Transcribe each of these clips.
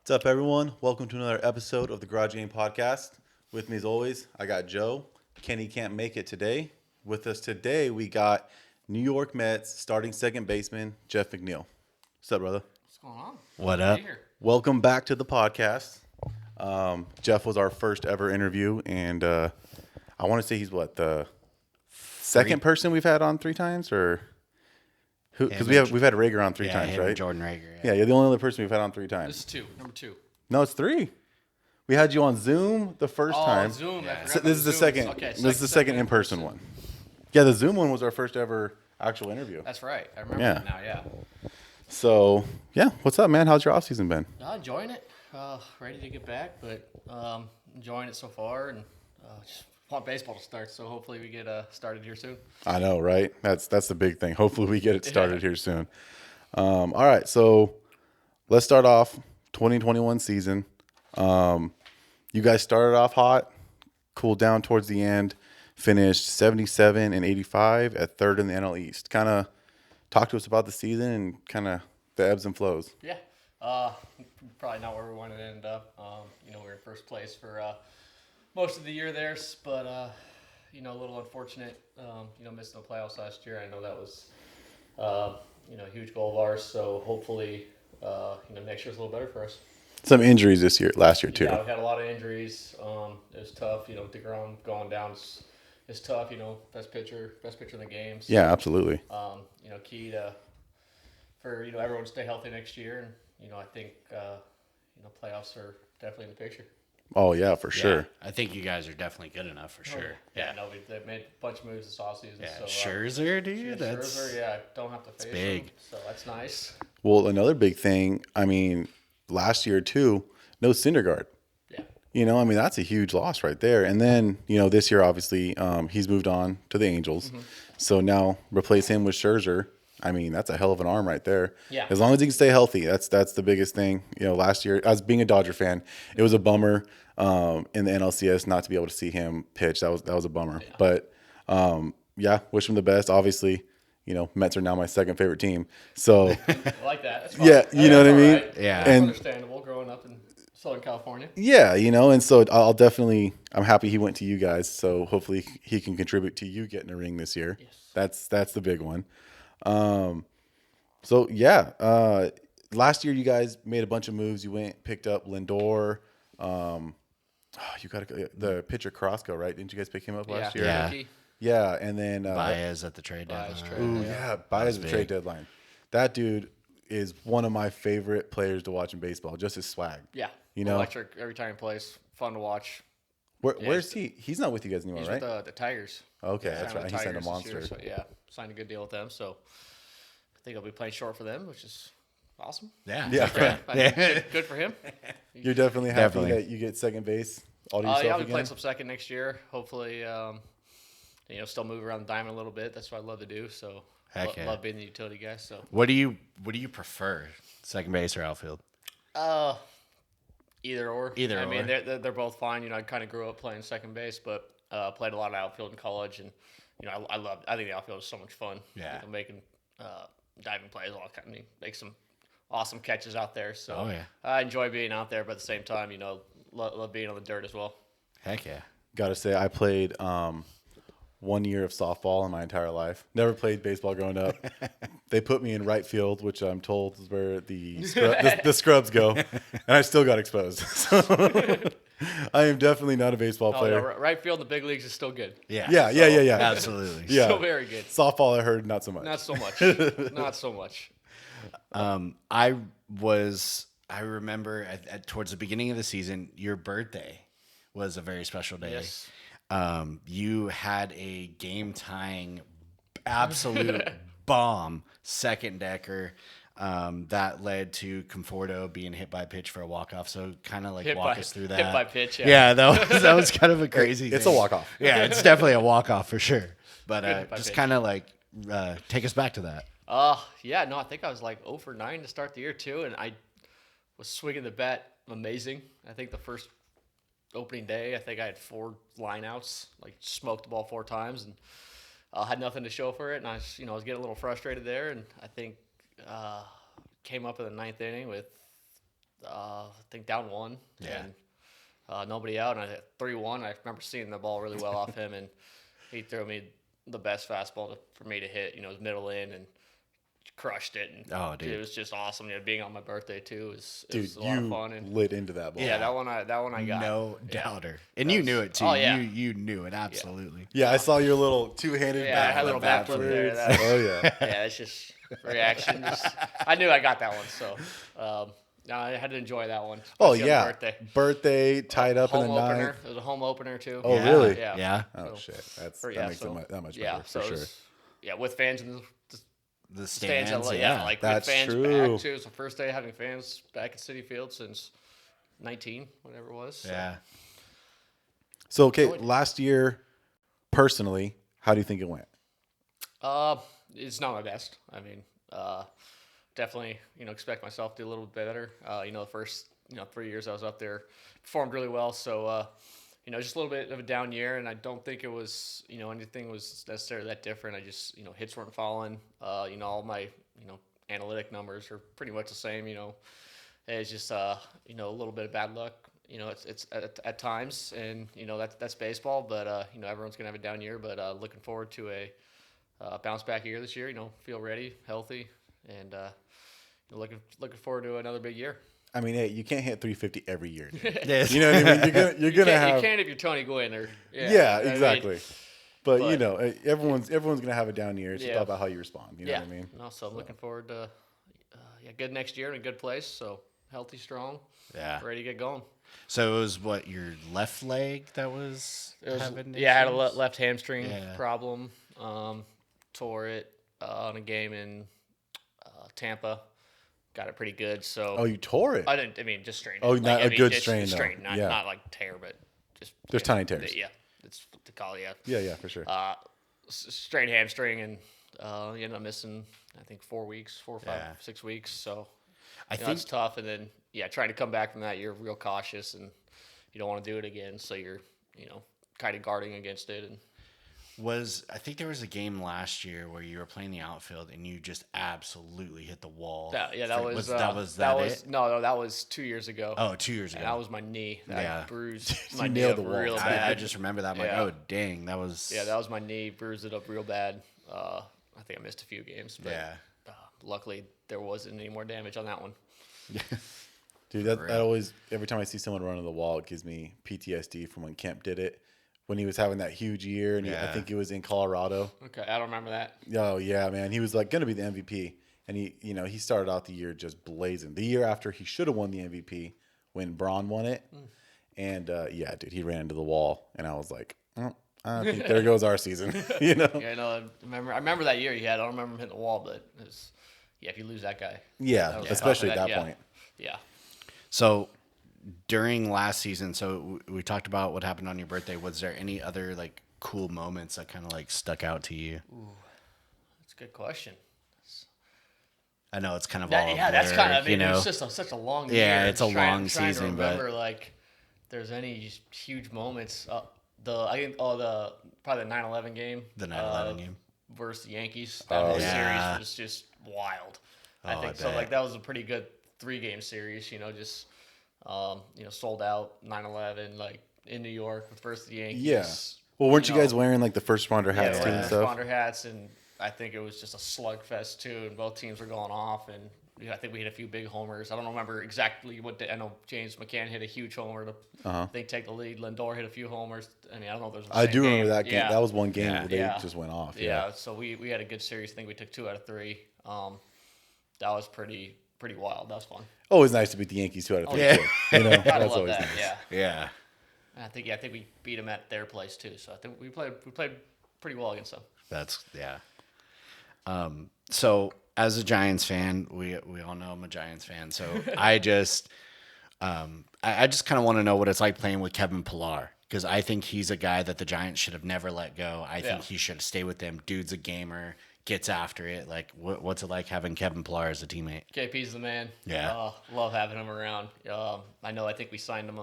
What's up, everyone? Welcome to another episode of the Garage Game Podcast. With me, as always, I got Joe. Kenny can't make it today. With us today, we got New York Mets starting second baseman Jeff McNeil. What's up, brother? What's going on? What up? Welcome back to the podcast. Jeff was our first ever interview, and I want to say he's the second person we've had on three times, or who? Because we've had Rager on three times, right? Jordan Rager. Yeah, you're the only other person we've had on three times. This is two. Number two. No, it's three. We had you on Zoom the first time. Zoom. Yeah. So this is the second. Okay, this is the second in-person one. Yeah, the Zoom one was our first ever actual interview. That's right. I remember Yeah. that now, yeah. So yeah, what's up, man? How's your off season been? Enjoying it. Ready to get back, but enjoying it so far, and just want baseball to start, so hopefully we get started here soon. I know, right? That's the big thing. Hopefully we get it started here soon. All right, so let's start off 2021 season. You guys started off hot, cooled down towards the end, finished 77 and 85 at third in the NL East. Kind of talk to us about the season and kind of the ebbs and flows. Yeah. Probably not where we wanted to end up. We were in first place for most of the year there, but a little unfortunate. Missing the playoffs last year. I know that was a huge goal of ours. So hopefully, next year's a little better for us. Some injuries last year too. Yeah, we had a lot of injuries. It was tough. DeGrom going down is tough. Best pitcher in the game. So, Yeah, absolutely. Key for everyone to stay healthy next year, and I think playoffs are definitely in the picture. Oh yeah, for sure. I think you guys are definitely good enough for sure. Yeah, no, they've made a bunch of moves this offseason. Yeah, So, Scherzer, dude. yeah, That's Scherzer, don't have to face big. him, so that's nice. Well, another big thing. I mean, last year too, no Syndergaard. Yeah. That's a huge loss right there. And then, this year, obviously, he's moved on to the Angels. Mm-hmm. So now replace him with Scherzer. I mean, that's a hell of an arm right there. Yeah. As long as he can stay healthy, that's the biggest thing. Last year, as being a Dodger fan, it was a bummer in the NLCS not to be able to see him pitch. That was a bummer. Yeah. But wish him the best. Obviously, Mets are now my second favorite team. So I like that. That's fine. yeah, you know what I mean? Right. Yeah. That's And understandable growing up in Southern California. yeah, and so I'm happy he went to you guys. So hopefully he can contribute to you getting a ring this year. Yes. That's the big one. Last year you guys made a bunch of moves. You picked up Lindor. You got the pitcher Carrasco, right? Didn't you guys pick him up last year? Yeah. Rookie. Yeah, and then Baez at the trade Baez deadline. trade. ooh, yeah, Baez at the trade deadline. That dude is one of my favorite players to watch in baseball. Just his swag. Yeah. You know? Electric every time he plays. Fun to watch. Where's he? He's not with you guys anymore, He's right? with the Tigers. Okay, Signed that's with right. the He signed a Tigers this year, monster. so, yeah, signed a good deal with them. So I think I'll be playing short for them, which is awesome. Yeah. Yeah. I mean, good for him. You're definitely happy Definitely. that you get second base all to yourself Yeah, I'll be again? playing some second next year. Hopefully, still move around the diamond a little bit. That's what I love to do. So Heck yeah. love being the utility guy. So What do you prefer, second base or outfield? either or. Either I mean, or. they're both fine. I kind of grew up playing second base, but played a lot of outfield in college, and I think the outfield is so much fun. Yeah. Making diving plays, make some awesome catches out there. So Oh, yeah. I enjoy being out there, but at the same time, love being on the dirt as well. Heck yeah. Gotta say, I played 1 year of softball in my entire life. Never played baseball growing up. They put me in right field, which I'm told is where the scrubs go, and I still got exposed. So I am definitely not a baseball Oh, player. no, right field in the big leagues is still good. Yeah. Yeah. Absolutely. Yeah. Still very good. Softball, I heard, not so much. Not so much. Not so much. I remember towards the beginning of the season, your birthday was a very special day. Yes. You had a game tying, absolute bomb second decker that led to Conforto being hit by a pitch for a walk off. So kind of walk us through that. Hit by pitch. Yeah, that was kind of a crazy. It's thing. a walk-off. Yeah, it's definitely a walk off for sure. But Hit by just pitch. kind of take us back to that. Yeah, no, I think I was 0 for 9 to start the year too, and I was swinging the bat amazing. I think the first opening day, I think I had 4 lineouts, smoked the ball 4 times, and had nothing to show for it. And I was getting a little frustrated there, and I think came up in the 9th inning with I think down 1. Yeah. And nobody out, and I hit 3-1. I remember seeing the ball really well off him, and he threw me the best fastball for me to hit. You know, it was middle in, and crushed it. And Oh, dude. it was just awesome. You know, being on my birthday too was Dude, a lot of you fun. And lit into that ball. yeah, that one I got. No Yeah. doubter. And you knew it too. Oh, yeah. You knew it absolutely. Yeah, I saw your little two-handed Yeah, I back had a little back flip there. afterwards. Oh yeah. Yeah, it's just reaction. I knew I got that one, so no, I had to enjoy that one. Oh especially on yeah. birthday. Birthday tied up in Home the opener. ninth. It was a home opener too. Oh, Yeah. really? Yeah. Yeah. Oh So, shit. That yeah, makes so- it that much Yeah, better so for it sure. was, yeah, with fans in The the stands. stands. Yeah, like That's with fans true. back too. It's the first day having fans back at Citi Field since 19, whatever it was. So. Yeah. So okay, last year, personally, how do you think it went? It's not my best. I mean, definitely, expect myself to do a little bit better. The first, 3 years I was up there, performed really well. So, just a little bit of a down year, and I don't think it was, anything was necessarily that different. I just, hits weren't falling. All my, analytic numbers are pretty much the same. It's just, a little bit of bad luck. It's at times, and that's baseball. But everyone's gonna have a down year. But looking forward to a bounce back year this year. Feel ready, healthy, and looking forward to another big year. I mean, hey, you can't hit 350 every year. Dude. Yes. You know what I mean? You're gonna You have. can't if you're Tony Gwynn or Yeah, I mean, exactly. But but- everyone's gonna have a down year. It's just Yeah. all about how you respond. You know yeah. what I mean? No, so I'm looking forward to good next year in a good place. So healthy, strong, Yeah. ready to get going. So it was what, your left leg that was having I had a issues? left hamstring Yeah. problem. Tore it on a game in Tampa. Got it pretty good. So Oh, you tore it. I didn't. I mean, just strained. Oh, it. not a good just strain, though. Strain, not, Yeah. not like tear, but just There's tiny tears. Yeah, it's what they call it. Yeah, for sure. Strained hamstring, and you end up missing, I think, 4 weeks, 4 or 5, Yeah. 6 weeks. So I it's think tough. And then trying to come back from that, you're real cautious, and you don't want to do it again. So you're kind of guarding against it. And I think there was a game last year where you were playing the outfield and you just absolutely hit the wall. that was it? No, that was 2 years ago. Oh, 2 years ago. And that was my knee. That Yeah. I bruised my You knee nailed up the wall. real bad. I just remember that. I'm Yeah. like, oh, dang, that was. Yeah, that was my knee. Bruised it up real bad. I think I missed a few games, but Yeah. luckily there wasn't any more damage on that one. Dude, that always, every time I see someone run on the wall, it gives me PTSD from when Kemp did it. When he was having that huge year, and I Yeah. think it was in Colorado. Okay, I don't remember that. Oh yeah, man, he was like going to be the MVP, and he started out the year just blazing. The year after, he should have won the MVP when Braun won it, and dude, he ran into the wall, and I was like, I think there goes our season, Yeah, I remember that year he had. I don't remember him hitting the wall, but it was, if you lose that guy, Yeah, that was especially tough. at that Yeah. point. Yeah. So during last season, so we talked about what happened on your birthday. Was there any other like cool moments that kind of like stuck out to you? That's a good question. I know it's kind of all That's kind of, you know. it's just such a long Yeah, year. it's a long trying season, to but- remember, like, if there's any just huge moments. Probably the 9/11 game. The 9/11 game. Versus the Yankees. That whole yeah. series was just wild. I Oh, think I so. bet. Like, that was a pretty good 3-game series. Just sold out 9/11, like in New York versus the Yankees. Yeah. Well, weren't you guys wearing like the first responder hats Yeah, too we and had stuff? responder hats, and I think it was just a slugfest too, and both teams were going off, and I think we hit a few big homers. I don't remember exactly I know James McCann hit a huge homer to, I think, take the lead. Lindor hit a few homers. I mean, I don't know if there's. I do remember that game. Yeah. That was one game Yeah. where they Yeah. just went off. Yeah, so we had a good series. I think we took 2 out of 3. That was pretty wild. That was fun. Always nice to beat the Yankees 2 out of 3. yeah. too. You know, Gotta that's love always that. nice. Yeah, Yeah. and I think we beat them at their place too. So I think we played pretty well against them. That's yeah. So as a Giants fan, we all know I'm a Giants fan. So I just I just kind of want to know what it's like playing with Kevin Pillar, because I think he's a guy that the Giants should have never let go. I think he should have stayed with them. Dude's a gamer, gets after it. Like, what's it like having Kevin Pillar as a teammate? KP's the man. Yeah. Love having him around. I think we signed him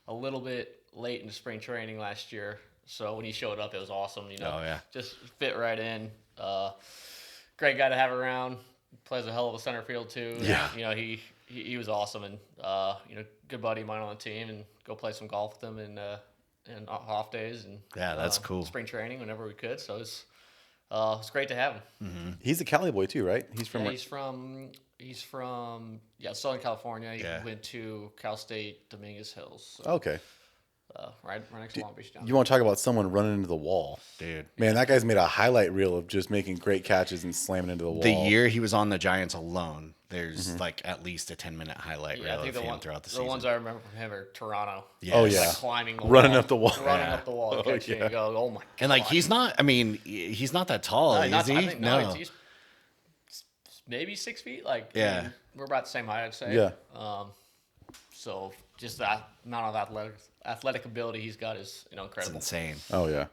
a little bit late into spring training last year. So when he showed up, it was awesome. Oh, yeah. Just fit right in. Great guy to have around. Plays a hell of a center field too. Yeah. He he was awesome, and good buddy of mine on the team, and go play some golf with him and off days, and Yeah, that's cool. Spring training whenever we could. So it's great to have him. He's a Cali boy too, right? He's from. Yeah, he's from Southern California. He went to Cal State Dominguez Hills. So, Okay. right next to Long Beach down You want to talk about someone running into the wall, Dude. man? That guy's made a highlight reel of just making great catches and slamming into the wall. The year he was on the Giants alone, there's like at least a 10-minute highlight Yeah, I reel think of him throughout the season. The ones I remember from him are Toronto. Yeah. Oh, Like yeah. climbing the Running wall, up the wall. running Yeah. up the wall, catching yeah. and go, oh my god. And like he's not. I mean, he's not that tall, No, is not- he? I think, no. he's maybe 6 feet. Like, Yeah. we're about the same height, I'd say. Yeah. So just that amount of athletic ability he's got is It's incredible. insane. Oh yeah.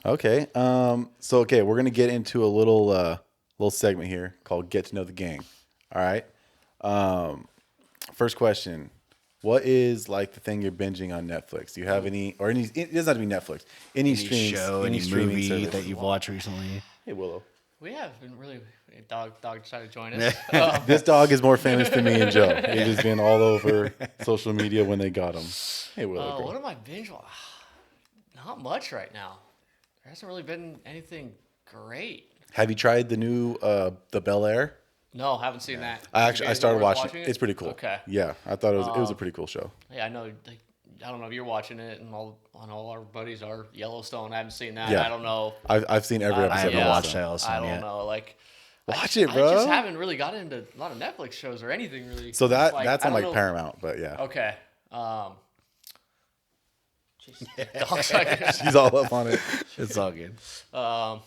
Okay. So we're gonna get into a little segment here called "Get to Know the Gang." All right. First question: what is like the thing you're binging on Netflix? Do you have any, or any? It doesn't have to be Netflix. Any Any streams, show, any any streaming movie service. that you've watched recently? Hey Willow. We have been really. Dog decided to join us. This dog is more famous than me and Joe. He's just been all over social media when they got him. Hey Willow. girl. What am I binge watching? Not much right now. There hasn't really been anything great. Have you tried the new the Bel Air? No, haven't seen that. I You guys started worth watching it. It's pretty cool. Okay. Yeah, I thought it was a pretty cool show. Yeah, I know. Like, I don't know if you're watching it, and all our buddies are Yellowstone. I haven't seen that. Yeah. I don't know. I've seen every I episode. haven't of watched Yellowstone. that. I don't yet. know. Like, Watch I it, bro. just haven't really gotten into a lot of Netflix shows or anything really. So Like, that's I on don't like know- Paramount, but yeah, Okay. Jeez. Dog's like- she's all up on it. It's all good. Yeah,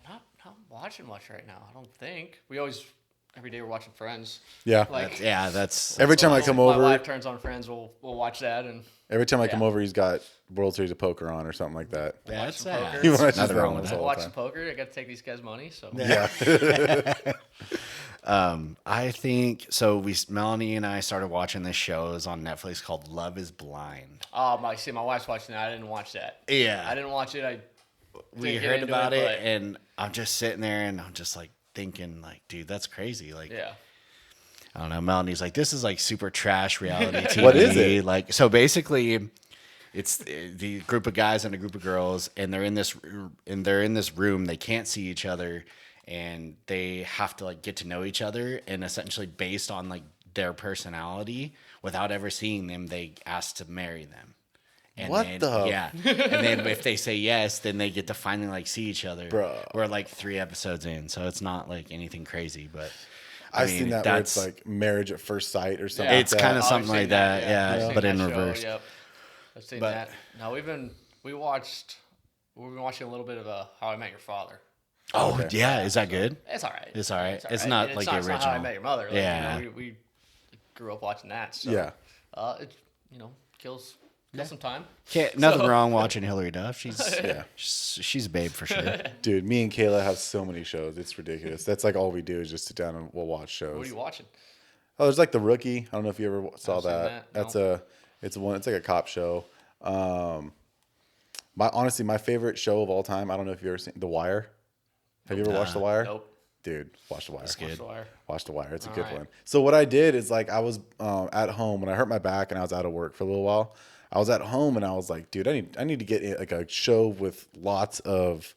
not watching much right now. I don't think. We always every day we're watching Friends. Yeah, Like That's every time I come my over, wife turns on Friends. We'll watch that and every time I come Yeah. over, he's got World Series of Poker on or something like that. that's some that. poker. He watches Nothing that wrong one with all that. the watch time. the poker. I got to take these guys' money. So Yeah, I think so. Melanie and I started watching this show. It was on Netflix called Love Is Blind. my wife's watching that. I didn't watch that. Yeah, I didn't watch it. we didn't get heard into about it, but- and I'm just sitting there, and I'm just like thinking, like, dude, that's crazy. Like, Yeah. I don't know. Melanie's like, this is like super trash reality TV. What is it? Like, so basically, it's the group of guys and a group of girls, and they're in this room. They can't see each other, and they have to like get to know each other, and essentially based on like their personality, without ever seeing them, they ask to marry them. And What then, the- Yeah. And then if they say yes, then they get to finally like see each other. Bro. We're like 3 episodes in, so it's not like anything crazy, but I I've mean, seen that where it's that's- like Marriage at First Sight or something. Yeah. It's like kind that. of Oh, I've something seen like that, yeah, I've seen but in that show, reverse. Yep. I've seen But- that. No, we've been watching a little bit of How I Met Your Father. Oh, Okay. yeah, is that good? It's all right. It's all right. It's all not And like the it's not How I original. Met Your Mother. Like, Yeah. we grew up watching that. So, Yeah. it kills some time. Nothing So- wrong watching Hillary Duff. She's Yeah. she's a babe for sure. Dude, me and Kayla have so many shows. It's ridiculous. That's like all we do is just sit down and we'll watch shows. What are you watching? Oh, there's like The Rookie. I don't know if you ever saw I've seen that. that. That's No. it's like a cop show. My favorite show of all time. I don't know if you've ever seen The Wire. Have you ever watched The Wire? Nope. Dude, watch The Wire. That's good. Watch The Wire. Watch The Wire. It's a All good right. one. So what I did is like I was at home when I hurt my back and I was out of work for a little while. I was at home and I was like, dude, I need to get like a show with lots of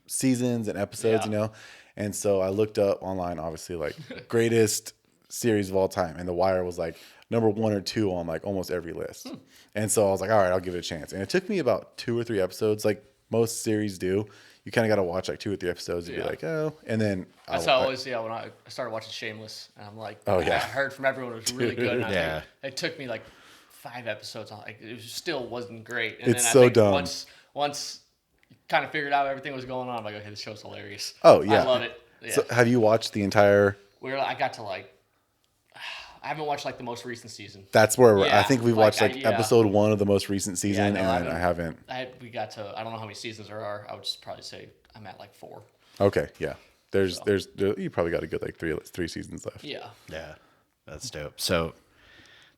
seasons and episodes, Yeah. you know. And so I looked up online, obviously, like greatest series of all time, and The Wire was like number 1 or 2 on like almost every list. And so I was like, all right, I'll give it a chance. And it took me about 2 or 3 episodes, like most series do. You kind of got to watch like 2 or 3 episodes and be Yeah. like, oh, and then That's how I always, when I started watching Shameless, and I'm like, Oh, yeah. I heard from everyone it was really good. And I Yeah. think it took me like 5 episodes. Like, it still wasn't great. And It's then I so think dumb. Once kind of figured out everything was going on, I'm like, okay, this show's hilarious. Oh, yeah. I love it. Yeah. So have you watched the entire? I got to like, I haven't watched like the most recent season. That's where I Yeah, think we've like, watched like yeah. episode 1 of the most recent season, no, and I haven't. We got to, I don't know how many seasons there are. I would just probably say I'm at like 4. Okay, yeah. There's you probably got a good like three seasons left. Yeah. Yeah, that's dope. So,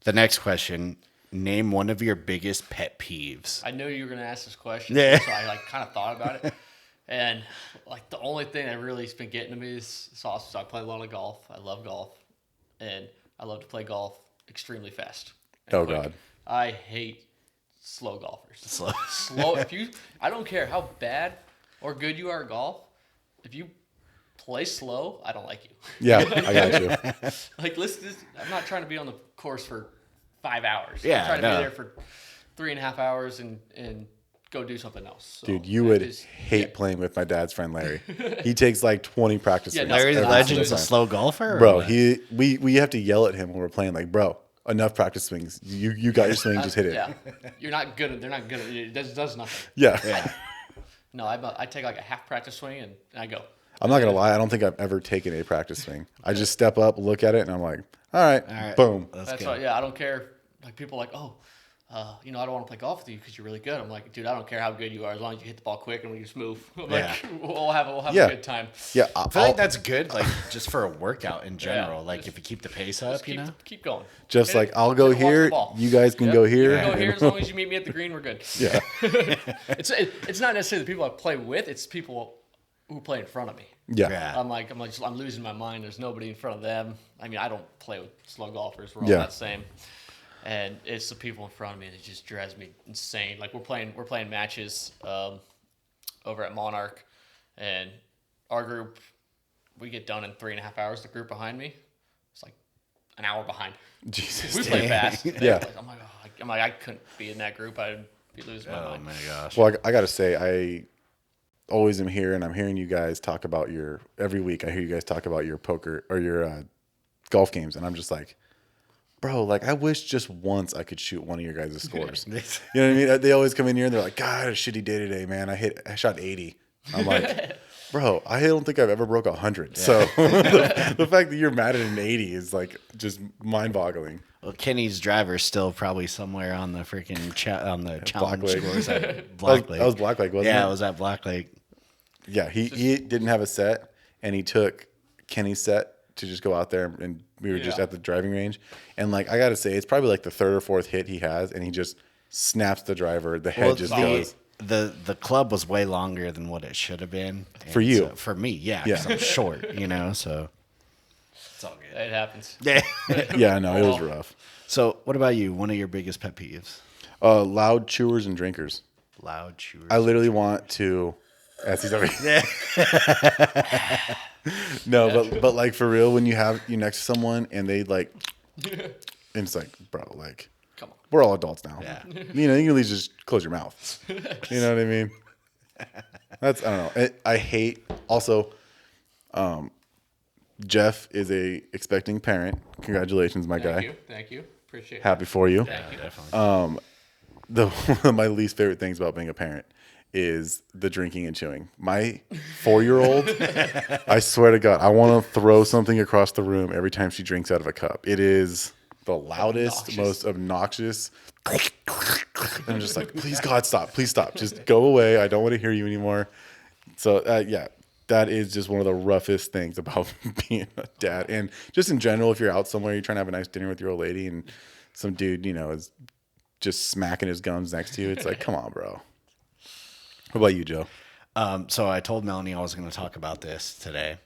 the next question: name one of your biggest pet peeves. I knew you were going to ask this question. Yeah. So I like kind of thought about it. And like the only thing that really has been getting to me is sauce. So I play a lot of golf. I love golf, and I love to play golf extremely fast. and Oh, quick. God. I hate slow golfers. Slow. I don't care how bad or good you are at golf. If you play slow, I don't like you. Yeah, I got you. Like, I'm not trying to be on the course for 5 hours. Yeah, I'm trying to no. be there for 3.5 hours and go do something else. So Dude, you that would is- hate playing with my dad's friend Larry. He takes like 20 practice Yeah, swings. no, Larry the every Legend's single a time. slow golfer? or Bro, what? we have to yell at him when we're playing. Like, bro, enough practice swings. You got your swing, just hit it. Yeah, you're not good at. They're not good at it. It does nothing. Yeah. Yeah. No, I take like a half practice swing and I go. I'm not gonna lie. I don't think I've ever taken a practice swing. I just step up, look at it, and I'm like, all right, right. boom. That's good. why. Yeah, I don't care. Like people are like, oh, I don't want to play golf with you because you're really good. I'm like, dude, I don't care how good you are as long as you hit the ball quick and we just move. I'm like, we'll have Yeah. a good time. Yeah, I feel like that's good, like just for a workout in general. Like if you keep the pace up, you know. Keep going. just Hit like it, I'll go hit it, walk the here. ball. You guys can Yep. go here. You can go and- here as long as you meet me at the green. We're good. yeah, It's not necessarily the people I play with. It's people who play in front of me. yeah, I'm losing my mind. There's nobody in front of them. I mean, I don't play with slow golfers. We're all Yeah. that same. And it's the people in front of me that just drives me insane. Like we're playing matches over at Monarch, and our group, we get done in 3.5 hours. The group behind me, it's like an hour behind. Jesus. We dude. play fast. Yeah. Like, I'm like, I couldn't be in that group. I'd be losing my Oh mind. my gosh. Well, I got to say, I always am here, and I'm hearing you guys talk about every week. I hear you guys talk about your poker or your golf games, and I'm just like, bro, like I wish just once I could shoot one of your guys' scores. You know what I mean? They always come in here and they're like, God, I had a shitty day today, man. I shot 80. I'm like, bro, I don't think I've ever broke 100. So the fact that you're mad at an 80 is like just mind boggling. Well, Kenny's driver's still probably somewhere on the freaking on the challenge Lake. scores at Black Lake. That was Black Lake, wasn't Yeah, it? it was at Black Lake. Yeah, he didn't have a set, and he took Kenny's set to just go out there, and we were just Yeah. at the driving range. And like I got to say, it's probably like the third or fourth hit he has, and he just snaps the driver. The head Well, just goes. the club was way longer than what it should have been. And For you. so- for me, yeah. 'Cause Yeah. I'm short, you know, so it's all good. It happens. Yeah, no, it was rough. So what about you? One of your biggest pet peeves? Loud chewers and drinkers. Loud chewers. I literally want to. As he's over here. No, but like for real, when you next to someone and they like, and it's like, bro, like Come on. we're all adults now. Yeah. You know, you can at least just close your mouth. You know what I mean? I don't know. I hate also. Jeff is a expecting parent. Congratulations, my guy. Thank you. Appreciate it. Happy for you. Thank you. Definitely. One of my least favorite things about being a parent is the drinking and chewing. My 4-year-old, I swear to God, I want to throw something across the room every time she drinks out of a cup. It is the loudest, most obnoxious. I'm just like, please, God, stop. Please stop. Just go away. I don't want to hear you anymore. So, yeah, that is just one of the roughest things about being a dad. And just in general, if you're out somewhere, you're trying to have a nice dinner with your old lady, and some dude, is just smacking his gums next to you. It's like, come on, bro. What about you, Joe? So I told Melanie I was going to talk about this today.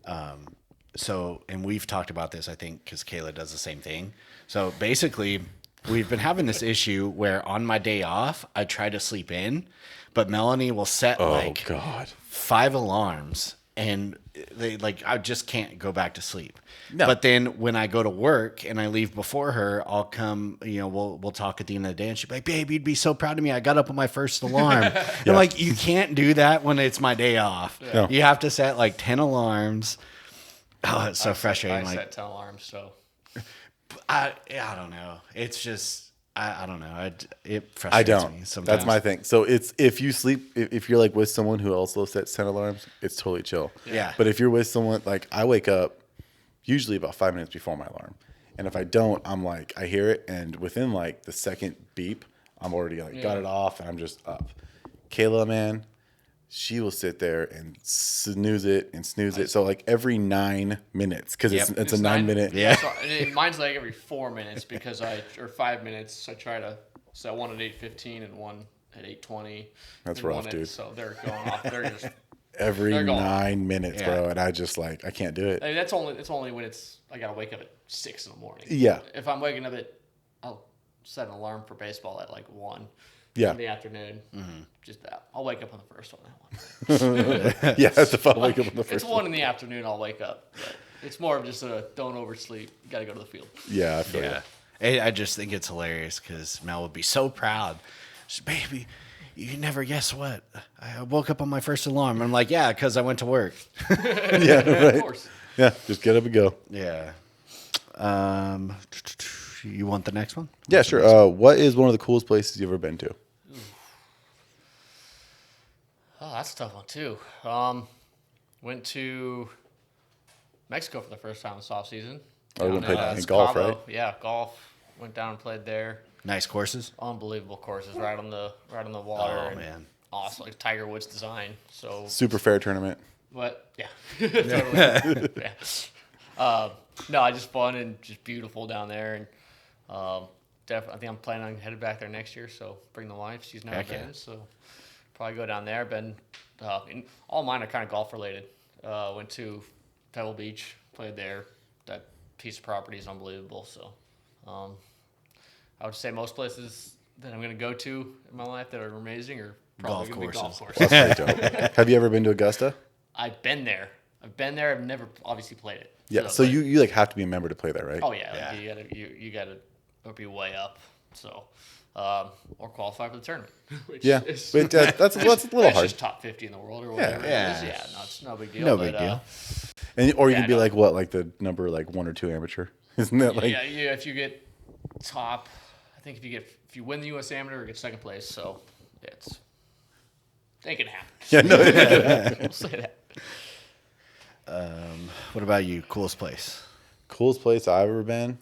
And we've talked about this, I think, because Kayla does the same thing. So basically, we've been having this issue where on my day off, I try to sleep in, but Melanie will set like God. 5 alarms, and I just can't go back to sleep. No. But then when I go to work and I leave before her, I'll come, we'll talk at the end of the day, and she'll be like, babe, you'd be so proud of me. I got up on my first alarm. I'm like, you can't do that when it's my day off. No. You have to set like 10 alarms. Oh, it's so frustrating. I set 10 alarms, so. I don't know. It's just, I don't know. It frustrates I me don't. sometimes. That's my thing. So it's if you sleep, if you're like with someone who also sets 10 alarms, it's totally chill. Yeah. But if you're with someone, like I wake up usually about 5 minutes before my alarm. And if I don't, I'm like, I hear it. And within like the second beep, I'm already like got it off and I'm just up. Kayla, man, she will sit there and snooze it and snooze it. So like every 9 minutes, because Yep. it's a 9-minute. Yeah. So, mine's like every 4 minutes or 5 minutes. I try to set one at 8:15 and one at 8:20. That's in one rough, inning, dude. So they're going off. They're just. Every They're going 9 minutes, Yeah. bro, and I just I can't do it. I mean, it's only when I gotta wake up at 6 in the morning. Yeah. If I'm waking up I'll set an alarm for baseball at like 1 Yeah. in the afternoon. Just that. I'll wake up on the first one. That one. Yeah, if I wake up on the It's first 1 in the afternoon. I'll wake up. But it's more of just a don't oversleep. You gotta go to the field. Yeah, I feel Yeah. I just think it's hilarious because Mel would be so proud. She's, baby, you never guess what? I woke up on my first alarm. I'm like, yeah, because I went to work. Yeah, right. Of course. Yeah, just get up and go. Yeah. You want the next one? Yeah, sure. What is one of the coolest places you've ever been to? Oh, that's a tough one too. Went to Mexico for the first time this off season. Oh, you went and played in golf, right? Yeah, golf. Went down and played there. Nice courses. Unbelievable courses, right on the water. Oh, and man. Awesome, like Tiger Woods design. So, Super fair tournament. but yeah, totally. Yeah. No, just fun and just beautiful down there, and definitely, I think I'm planning on headed back there next year. So bring the wife; she's never Heck been, yeah. so probably go down there. Been, and all mine are kind of golf related. Went to Pebble Beach, played there. That piece of property is unbelievable. So, I would say most places that I'm going to go to in my life that are amazing are probably going to be golf courses. That's pretty dope. Have you ever been to Augusta? I've been there. I've never obviously played it. Yeah. So you like have to be a member to play there, right? Oh yeah, Yeah. like you gotta be way up. So, or qualify for the tournament. Which Yeah. is, But that's a little it's hard. just top 50 in the world or whatever. Yeah. It is. Yeah. No, it's no big deal. No but, big deal. Or you Yeah, could be no. like what, like the number like 1 or 2 amateur, isn't that like? yeah. If you get top, I think if you win the U.S. Amateur, you get second place. So it can happen. Yeah, no. We'll say that. What about you? Coolest place? Coolest place I've ever been.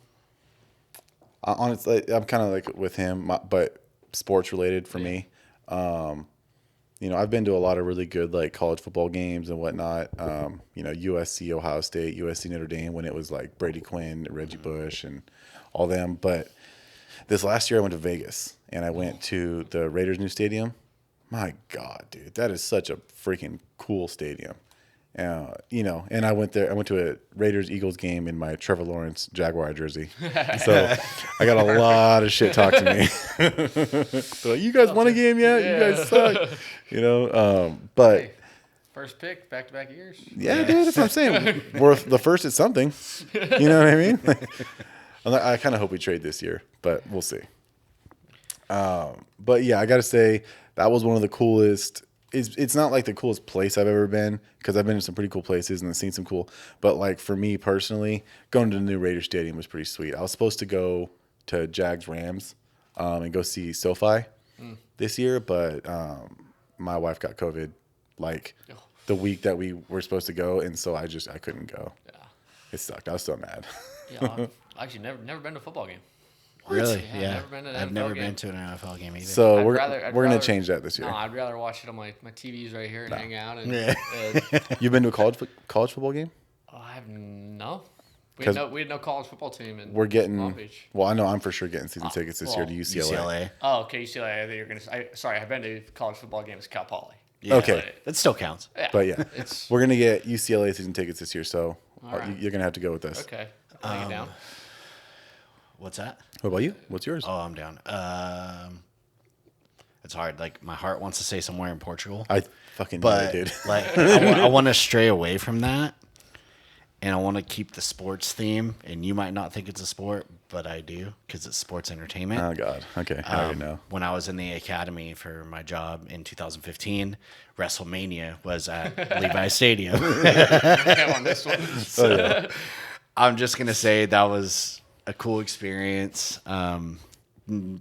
Honestly, I'm kind of like with him, but sports related for me. I've been to a lot of really good like college football games and whatnot. USC, Ohio State, USC, Notre Dame when it was like Brady Quinn, Reggie Bush, and all them. But this last year I went to Vegas and I went to the Raiders' new stadium. My God, dude, that is such a freaking cool stadium. And I went there. I went to a Raiders-Eagles game in my Trevor Lawrence Jaguar jersey. So I got a lot of shit talked to me. So you guys won a game yet? Yeah. You guys suck. But Hey, first pick, back-to-back years. yeah, dude, that's what I'm saying. We're the first at something. You know what I mean? I kind of hope we trade this year, but we'll see. But yeah, I got to say that was one of the coolest. It's not like the coolest place I've ever been because I've been to some pretty cool places and I've seen some cool. But like for me personally, going to the new Raider Stadium was pretty sweet. I was supposed to go to Jags Rams and go see SoFi this year, but my wife got COVID like the week that we were supposed to go, and so I couldn't go. Yeah. It sucked. I was so mad. Yeah, I've actually never been to a football game. Really? Yeah, Yeah. never been to an I've NFL never game. been to an NFL game either. So I'd we're rather- gonna change that this year. No, I'd rather watch it on my TV's right here and hang out. And, Yeah. You've been to a college football game? I have no. We 'Cause had no college football team in We're getting. Long Beach. Well, I know I'm for sure getting season tickets this year to well, UCLA. UCLA. Oh, okay. UCLA. I think you're gonna. Sorry, I've been to college football games. Cal Poly. Yeah. Okay. That still counts. Yeah, But yeah, it's we're gonna get UCLA season tickets this year, so right. you're gonna have to go with us. okay. Lay it down. What's that? What about you? What's yours? Oh, I'm down. It's hard. Like my heart wants to say somewhere in Portugal, I fucking knew but it, dude. like I want to stray away from that, and I want to keep the sports theme. And you might not think it's a sport, but I do because it's sports entertainment. Oh God. Okay, I already know. When I was in the academy for my job in 2015, WrestleMania was at Levi's Stadium. Okay, on this one. Oh yeah. I'm just gonna say that was a cool experience.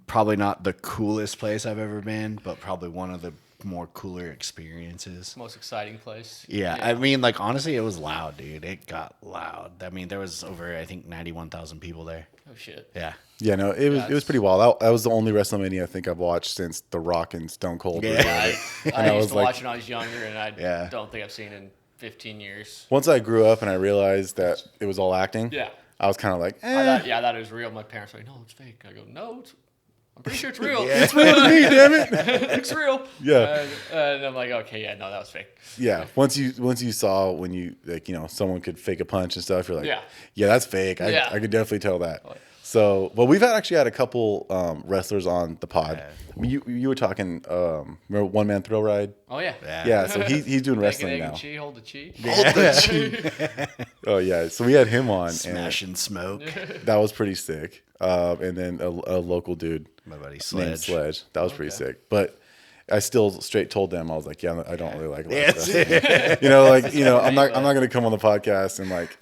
Probably not the coolest place I've ever been, but probably one of the more cooler experiences. Most exciting place. Yeah, I mean, like honestly, it was loud, dude. It got loud. I mean, there was over I think 91,000 people there. Oh shit. Yeah. Yeah, no, it was pretty wild. That was the only WrestleMania I think I've watched since The Rock and Stone Cold. Yeah. were doing it. I I used was to like- watch it when I was younger, and I Yeah. don't think I've seen it in 15 years. Once I grew up and I realized that it was all acting, Yeah. I was kind of like, I thought it was real. My parents were like, "No, it's fake." I go, "No, I'm pretty sure it's real. It's real to me, damn it. It's real. Yeah. And I'm like, okay, yeah, no, that was fake. Yeah. Once you saw when you like, someone could fake a punch and stuff, you're like, Yeah. yeah, that's fake. Yeah. I could definitely tell that. So, but we've actually had a couple wrestlers on the pod. I mean, you were talking, remember One Man Thrill Ride? Oh yeah. Yeah. So he's doing wrestling Egg now. and cheese, hold the cheese. Oh yeah. So we had him on, Smash and smoke. and that was pretty sick. And then a local dude My buddy named Sledge. Sledge. That was pretty sick. But I still straight told them, I was like, yeah, I don't really like wrestling. I'm not gonna come on the podcast and like,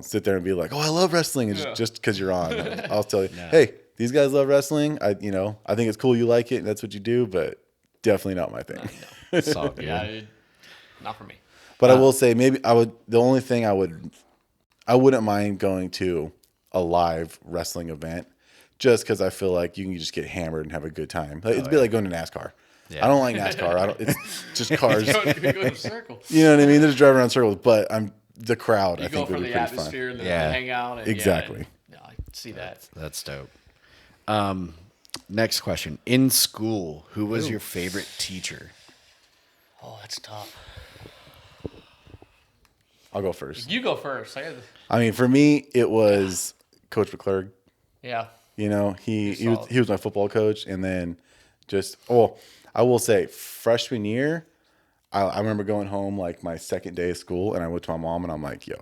sit there and be like, oh, I love wrestling, and just because you're on. I'll tell you, hey, these guys love wrestling. I think it's cool you like it and that's what you do, but definitely not my thing. It's all good. Yeah, not for me. But I will say, maybe I would. The only thing I wouldn't mind going to a live wrestling event, just because I feel like you can just get hammered and have a good time. Like, it'd be like going to NASCAR. Yeah. I don't like NASCAR. It's just cars. You go in a circle. You know what I mean? They're just driving around in circles, but the crowd. You I go think for would be the pretty fun. atmosphere and the Yeah. hangout. And, Exactly. Yeah, I see that. That's dope. Next question. In school, who was your favorite teacher? Oh, that's tough. I'll go first. You go first. I mean, for me, it was Coach McClurg. Yeah. He solid. was my football coach, and then I will say freshman year, I remember going home like my second day of school, and I went to my mom and I'm like, yo,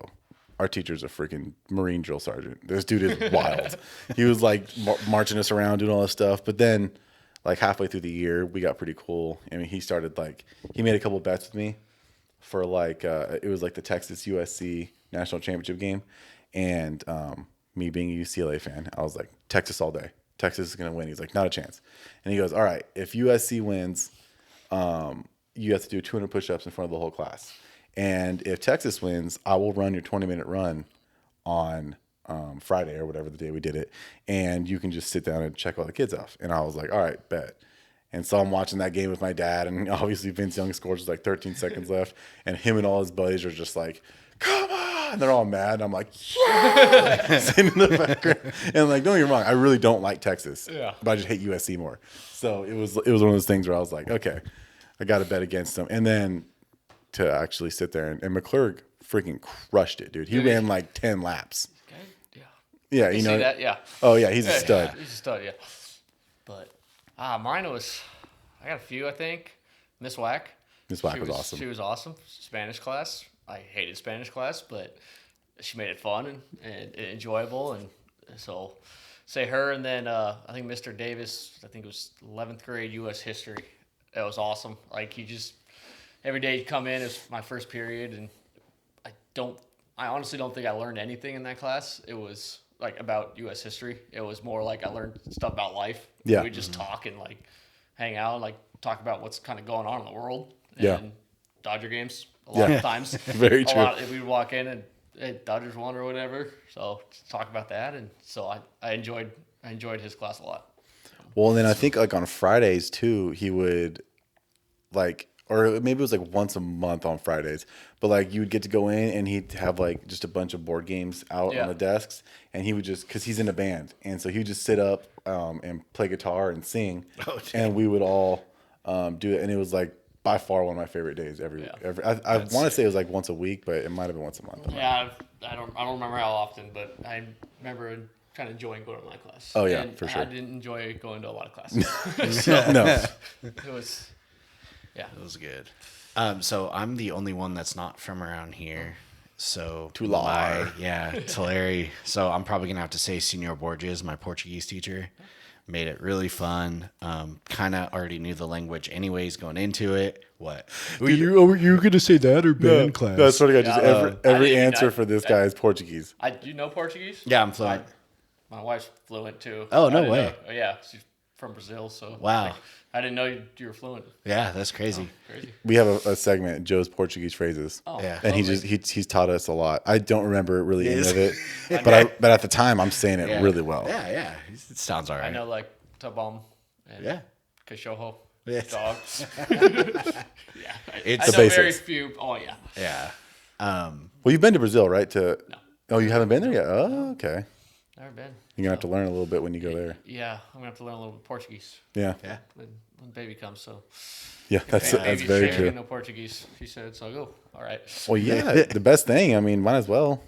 our teacher's a freaking Marine drill sergeant. This dude is wild. He was like marching us around, doing all this stuff. But then like halfway through the year, we got pretty cool. I mean, he made a couple bets with me for like, it was like the Texas USC national championship game. And me being a UCLA fan, I was like, Texas all day. Texas is going to win. He's like, not a chance. And he goes, all right, if USC wins, you have to do 200 push-ups in front of the whole class. And if Texas wins, I will run your 20-minute run on Friday or whatever the day we did it. And you can just sit down and check all the kids off. And I was like, all right, bet. And so I'm watching that game with my dad. And obviously Vince Young scores with like 13 seconds left. And him and all his buddies are just like, come on. And they're all mad. And I'm like, yeah. Sitting in the background. And like, don't get me wrong, I really don't like Texas. Yeah. But I just hate USC more. So it was one of those things where I was like, okay, I got to bet against them. And then to actually sit there and McClurg freaking crushed it, dude. He ran like 10 laps. Okay. Yeah. Yeah, You see that? Yeah. Oh yeah, he's a stud. He's a stud, yeah. But mine was, I got a few, I think. Miss Whack. Miss Whack was awesome. She was awesome. Spanish class. I hated Spanish class, but she made it fun and enjoyable. And so say her, and then I think Mr. Davis, I think it was 11th grade U.S. history. That was awesome. Like, he just, every day he'd come in, it was my first period, and I honestly don't think I learned anything in that class. It was like about U.S. history. It was more like I learned stuff about life. Yeah. We just talk and like hang out and like talk about what's kind of going on in the world. And Yeah. Dodger games a lot of times. Very true. We would walk in and hey, Dodgers won or whatever. So just talk about that, and so I enjoyed his class a lot. Well, and then I think like on Fridays too, he would like, or maybe it was like once a month on Fridays, but like you would get to go in and he'd have like just a bunch of board games out on the desks, and he would just, cause he's in a band. And so he would just sit up and play guitar and sing, and we would all do it. And it was like by far one of my favorite days every week. I want to say it was like once a week, but it might've been once a month. Yeah, I don't remember how often, but I remember kind of enjoying going to my class. Oh yeah, and for sure. I didn't enjoy going to a lot of classes. No. It was, yeah. It was good. So I'm the only one that's not from around here. So Tulare. Tulare. So I'm probably gonna have to say Senor Borges, my Portuguese teacher. Made it really fun. Kind of already knew the language anyways going into it. What? You were gonna say that or band class? That's what I got. Just every didn't- answer for this guy is Portuguese. Do you know Portuguese? Yeah, I'm fluent. My wife's fluent too. Oh, no I didn't way. know- yeah, she's from Brazil, so Wow. like, I didn't know you were fluent. Yeah, that's crazy. Crazy. We have a segment, Joe's Portuguese phrases. Oh, Yeah. And lovely. he's taught us a lot. I don't remember really any Yes. of it, but at the time I'm saying it Yeah. really well. Yeah. It sounds all right. I know like Tabam and Yeah. Cachorro, Yes. dogs. Yeah, It's I the know very basics. few. Oh yeah. Yeah. Well, you've been to Brazil, right? No. Oh, you haven't been there yet? Oh, okay. Never been. You're gonna have to learn a little bit when you go there. Yeah, I'm gonna have to learn a little Portuguese Yeah, Yeah. when baby comes. So yeah, that's baby's very shaking, true. no Portuguese. She said, so I go. All right. Well, yeah, the best thing. I mean, might as well.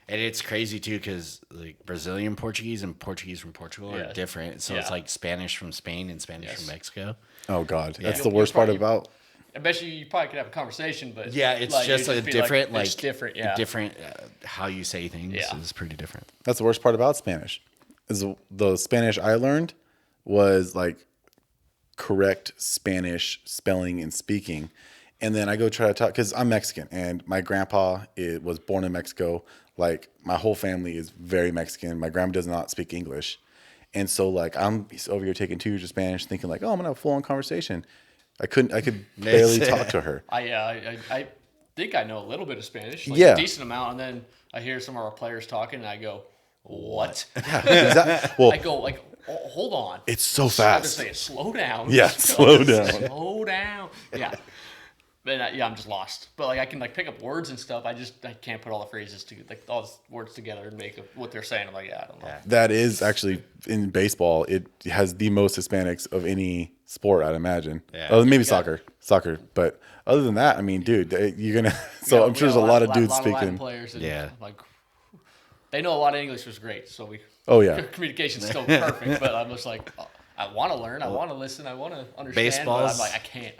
And it's crazy too because like Brazilian Portuguese and Portuguese from Portugal Yeah. are different. So it's Yeah. like Spanish from Spain and Spanish from Mexico. Oh God, that's You'll- the worst you'll part probably- about. I bet you probably could have a conversation, but Yeah, it's like, just it'd a be different like it's different. Yeah, different how you say things Yeah. is pretty different. That's the worst part about Spanish. Is the Spanish I learned was like correct Spanish spelling and speaking, and then I go try to talk because I'm Mexican and my grandpa was born in Mexico. Like my whole family is very Mexican. My grandma does not speak English, and so like I'm over here taking 2 years of Spanish, thinking like, oh, I'm gonna have a full on conversation. I could barely talk to her. I think I know a little bit of Spanish, like Yeah. a decent amount, and then I hear some of our players talking, and I go, "What?" Well, I go like, oh, "Hold on." it's so I was fast. saying, slow down. Yeah, slow down. Slow down. Yeah. But I'm just lost. But like I can like pick up words and stuff. I can't put all the phrases to like all the words together and make what they're saying. I'm like, yeah, I don't know. That is actually in baseball. It has the most Hispanics of any sport, I'd imagine. Yeah. Oh, maybe soccer, but other than that, I mean, dude, you're gonna. So Yeah, I'm we sure got there's a lot of dudes Latin speaking. players and Yeah. like they know a lot of English was great. So we. Oh yeah, Communication's still perfect, but I'm just like, oh, I want to learn, I want to listen, I want to understand. Baseball's- but I'm like, I can't.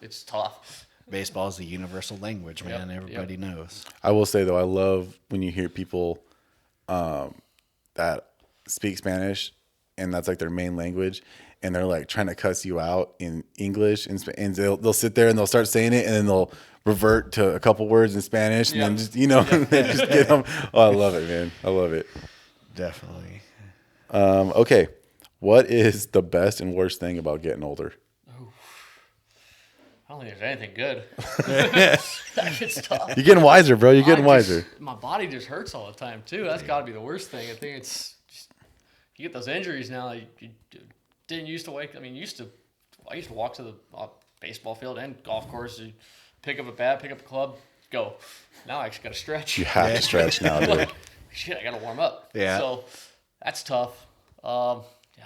It's tough. Baseball is the universal language, man. Yep, Everybody knows. I will say though, I love when you hear people that speak Spanish and that's like their main language, and they're like trying to cuss you out in English, and they'll sit there and they'll start saying it, and then they'll revert to a couple words in Spanish, and then just they just get them. Oh, I love it, man. I love it. Definitely. Okay, what is the best and worst thing about getting older? I don't think there's anything good. It's tough. You're getting wiser, bro. You're getting I just- wiser. My body just hurts all the time too. That's got to be the worst thing. I think it's just, you get those injuries now. You didn't used to wake. I mean, I used to walk to the baseball field and golf course. You pick up a bat, pick up a club, go. Now I actually got to stretch. You have to stretch now, dude. Shit, I got to warm up. Yeah. So that's tough. I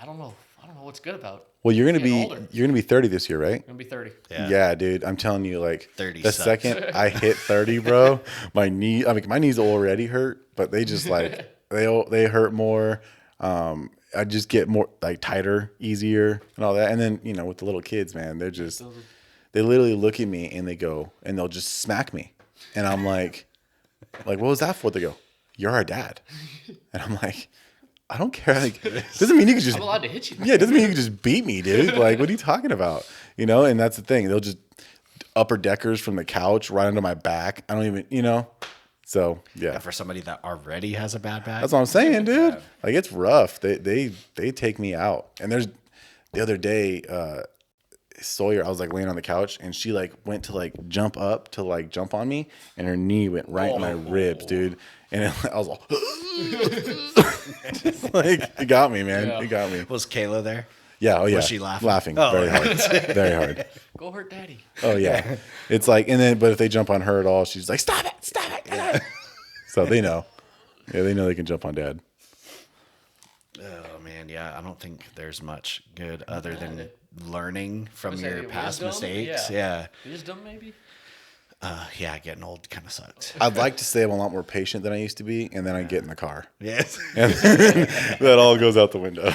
don't know. I don't know what's good about. Well, you're Getting older. gonna be 30 this year, right? I'm gonna be 30. Yeah, dude. I'm telling you, like 30 the sucks. second I hit 30, bro, my knees already hurt, but they just like they hurt more. I just get more like tighter, easier, and all that. And then with the little kids, man, they literally look at me and they'll just smack me, and I'm like, what was that for? They go, "You're our dad," and I'm like, I don't care. Like, doesn't mean you can just. I'm allowed to hit you. Yeah, it doesn't mean you can just beat me, dude. Like, what are you talking about? And that's the thing. They'll just upper deckers from the couch right under my back. I don't even, So yeah, And for somebody that already has a bad back. that's what I'm saying, dude. Like, it's rough. They take me out. And there's the other day, Sawyer, I was like laying on the couch, and she like went to like jump up to like jump on me, and her knee went right in my ribs, dude. And I was all, like, it got me, man. Yeah. It got me. Was Kayla there? Yeah. Oh yeah. Was she laughing? Laughing Oh. very hard. Very hard. Go hurt daddy. Oh yeah. It's like, but if they jump on her at all, she's like, stop it. Yeah. So they know. Yeah, they know they can jump on dad. Oh man, yeah. I don't think there's much good other than learning from Was your that past wisdom? mistakes. Yeah. Yeah. Wisdom, maybe. Yeah. Getting old kind of sucks. I'd like to say I'm a lot more patient than I used to be, and then I get in the car. Yes. And that all goes out the window.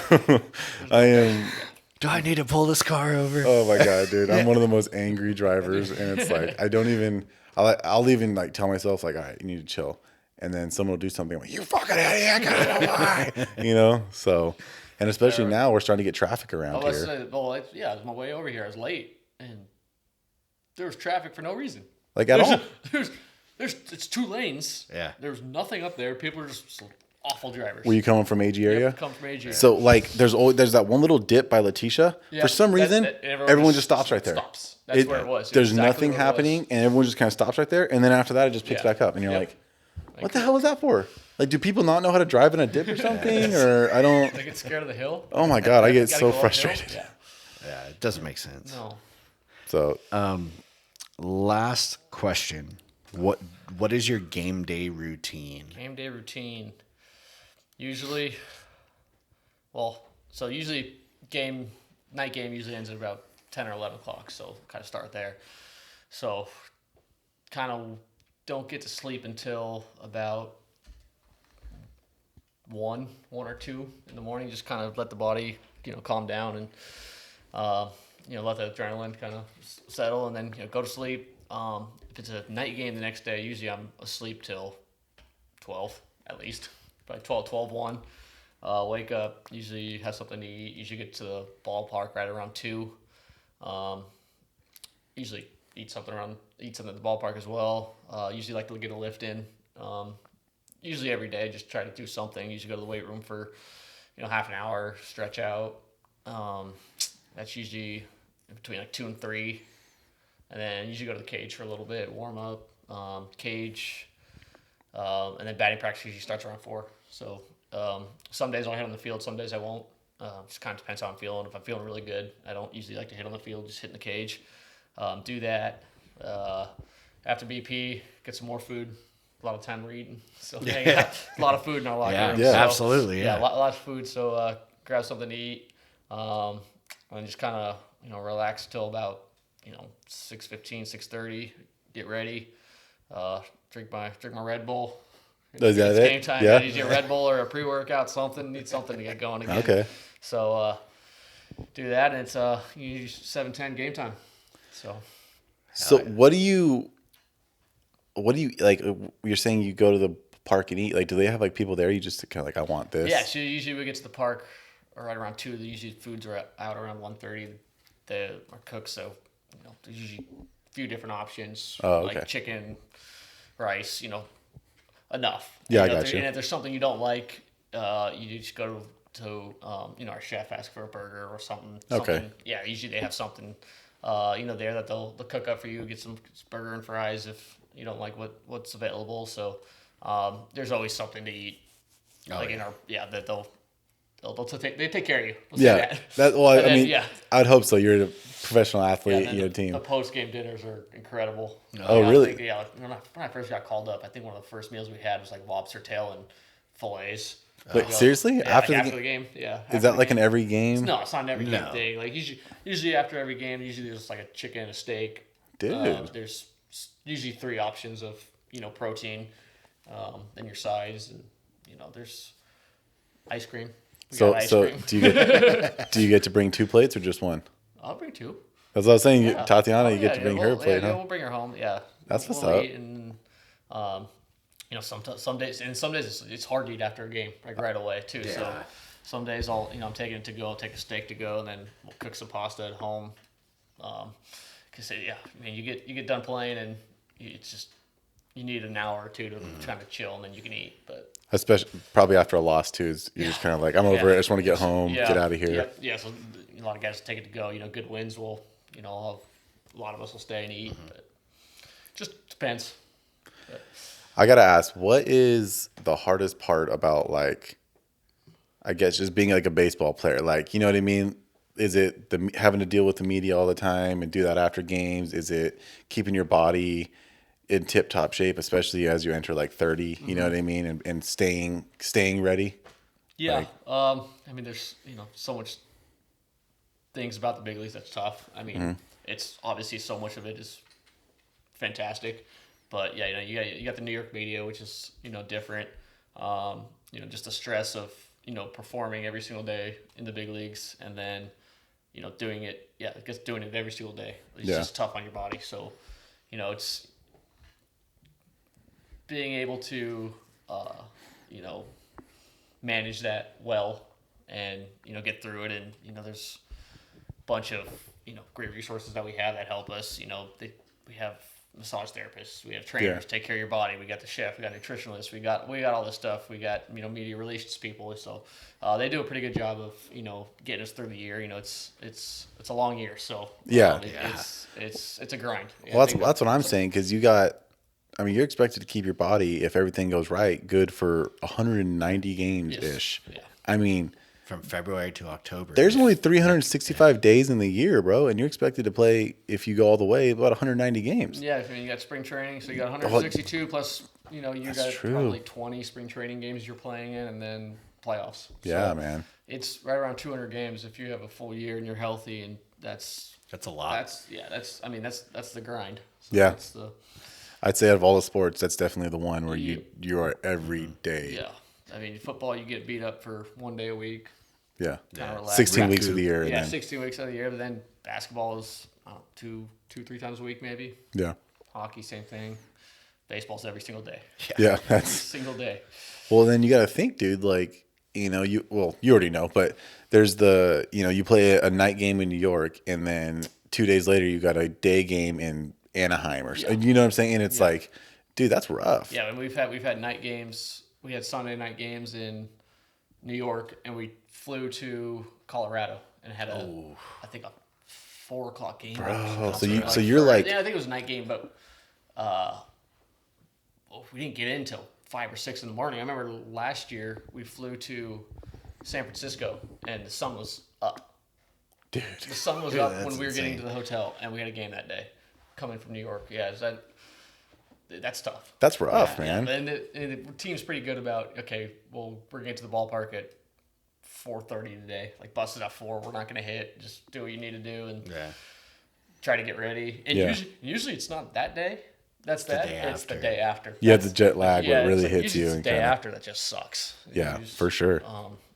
I am. Do I need to pull this car over? Oh my god, dude! I'm one of the most angry drivers, and it's like I don't even. I'll even like tell myself like, all right, you need to chill, and then someone will do something I'm like, you fucking idiot, why? So, and especially now we're starting to get traffic around here. I was my way over here. I was late, and there was traffic for no reason. Like at all. It's 2 lanes. Yeah. There's nothing up there. People are just awful drivers. Were you coming from AG area? Yep, come from AG. So like, there's that one little dip by Letitia. Yeah, For some reason, everyone just stops right there. Stops. That's where it was. There's Exactly nothing where it was. happening, and everyone just kind of stops right there. And then after that, it just picks Yeah. back up, and you're Yep. like, "What the hell was that for? Like, do people not know how to drive in a dip or something? Or I don't. They get scared of the hill. Oh my god, I get Gotta so go uphill. frustrated. Yeah. Yeah. It doesn't make sense. No. So Last question. What is your game day routine? Game day routine. Usually, usually night game usually ends at about 10 or 11 o'clock. So kind of start there. So kind of don't get to sleep until about 1 or 2 in the morning. Just kind of let the body, calm down and, let the adrenaline kind of settle and then, go to sleep. If it's a night game the next day, usually I'm asleep till 12 at least, probably 12, 1. Wake up, usually have something to eat. Usually get to the ballpark right around 2. Usually eat something at the ballpark as well. Usually like to get a lift in. Usually every day, just try to do something. Usually go to the weight room for, half an hour, stretch out. That's usually between like 2 and 3. And then usually go to the cage for a little bit, warm up, cage. And then batting practice usually starts around 4. So some days I'll hit on the field, some days I won't. Just kind of depends how I'm feeling. If I'm feeling really good, I don't usually like to hit on the field, just hit in the cage. Do that. After BP, get some more food. A lot of time we're eating. So hang out. A lot of food in our locker room. Yeah, So, absolutely. Yeah, Yeah. a lot of food. So grab something to eat. And just kind of, relax till about, 6:15, 6:30. Get ready. Drink my Red Bull. Is that It's it? game time. Yeah. Usually a Red Bull or a pre-workout, something. Need something to get going again. Okay. So do that, and it's usually 7:10 game time. So What do you like? You're saying you go to the park and eat. Like, do they have like people there? You just kind of like, I want this. yeah, so usually we get to the park right around 2. Usually foods are out around 1:30. They are cooked, so there's usually a few different options. Oh, okay. Like chicken, rice, enough. Yeah, I And got you. And if there's something you don't like, you just go to our chef, ask for a burger or something. Okay. Yeah, usually they have something, there that they'll cook up for you. Get some burger and fries if you don't like what's available. So there's always something to eat. That they take care of you. We'll say Yeah. that. I then, mean, yeah. I'd hope so. You're a professional Yeah, athlete. and You know, the team. post-game dinners are incredible. Oh, really? When I first got called up, I think one of the first meals we had was like lobster tail and fillets. Wait, seriously? Yeah, After like the after the game? Yeah. Is that like an every game? No, it's not an every game No. thing. Like usually after every game, usually there's like a chicken, a steak. Dude. There's usually 3 options of protein, and your sides, and there's ice cream. We got ice So cream. do you get to bring 2 plates or just 1? I'll bring 2. That's what I was saying. Yeah. Tatiana, Oh, you get yeah, to bring yeah, her we'll- plate, yeah, huh? we'll bring her home. Yeah, That's what's we'll up. eat, and some days it's hard to eat after a game, like right away too. So Yeah. some days I'm taking it to go, take a steak to go, and then we'll cook some pasta at home. Cause you get done playing, and it's just you need an hour or 2 to kind of chill, and then you can eat. But Especially probably after a loss too. You're just kind of like, I'm over it. I just want to get home, get out of here. Yeah. So a lot of guys take it to go. Good wins will, a lot of us will stay and eat. But just depends. I gotta ask, what is the hardest part about, like, I guess just being like a baseball player? Like, you know what I mean? Is it having to deal with the media all the time and do that after games? Is it keeping your body in tip-top shape, especially as you enter like 30? You know what I mean? And staying ready. Yeah. There's so much things about the big leagues that's tough. It's obviously so much of it is fantastic, but yeah, you got the New York media, which is different. Just the stress of performing every single day in the big leagues, and then doing it. Yeah, I guess doing it every single day. It's just tough on your body. So it's being able to manage that well, and get through it. And there's a bunch of great resources that we have that help us. We have massage therapists, we have trainers take care of your body, we got the chef, we got nutritionalists, we got all this stuff, we got media relations people. So they do a pretty good job of getting us through the year. It's a long year, so it's a grind. Well, that's what I'm saying, because you're expected to keep your body, if everything goes right, good for 190 games ish. Yeah. I mean, From February to October. there's only 365 days in the year, bro, and you're expected to play, if you go all the way, about 190 games. Yeah, you got spring training, so you got 162 plus, you got true. probably 20 spring training games you're playing in, and then playoffs. Yeah, So man. it's right around 200 games if you have a full year and you're healthy, and that's That's a lot. that's the grind. So Yeah. that's the I'd say out of all the sports, that's definitely the one where you are every day. yeah. I mean, football you get beat up for 1 day a week. Yeah. Kinda relax. 16 weeks of the year. Yeah, And then, 16 weeks out of the year. But then basketball is two, 3 times a week maybe. yeah. Hockey, same thing. Baseball's every single day. Yeah. Every That's, single day. well, then you got to think, dude, like, you already know, but there's you play a night game in New York and then 2 days later you got a day game in Anaheim or something. You know what I'm saying? And it's like, dude, that's rough. Yeah, and we've had night games. We had Sunday night games in New York, and we flew to Colorado and had I think a 4:00 game. Bro, so you're like, yeah, I think it was a night game, but we didn't get in until 5 or 6 in the morning. I remember last year we flew to San Francisco, and the sun was up. dude, The sun was up when that's we were getting to insane. the hotel, and we had a game that day, coming from New York. Yeah, that's tough. that's rough, man. And the team's pretty good about, okay, well, we're getting to the ballpark at 4:30 today. Like, bust it at 4. We're not going to hit. Just do what you need to do and try to get ready. And Yeah. usually it's not that day. It's the after. day after. You have the jet lag where it really it's hits usually you. it's And the day kinda, after that just sucks. yeah, You just- for sure.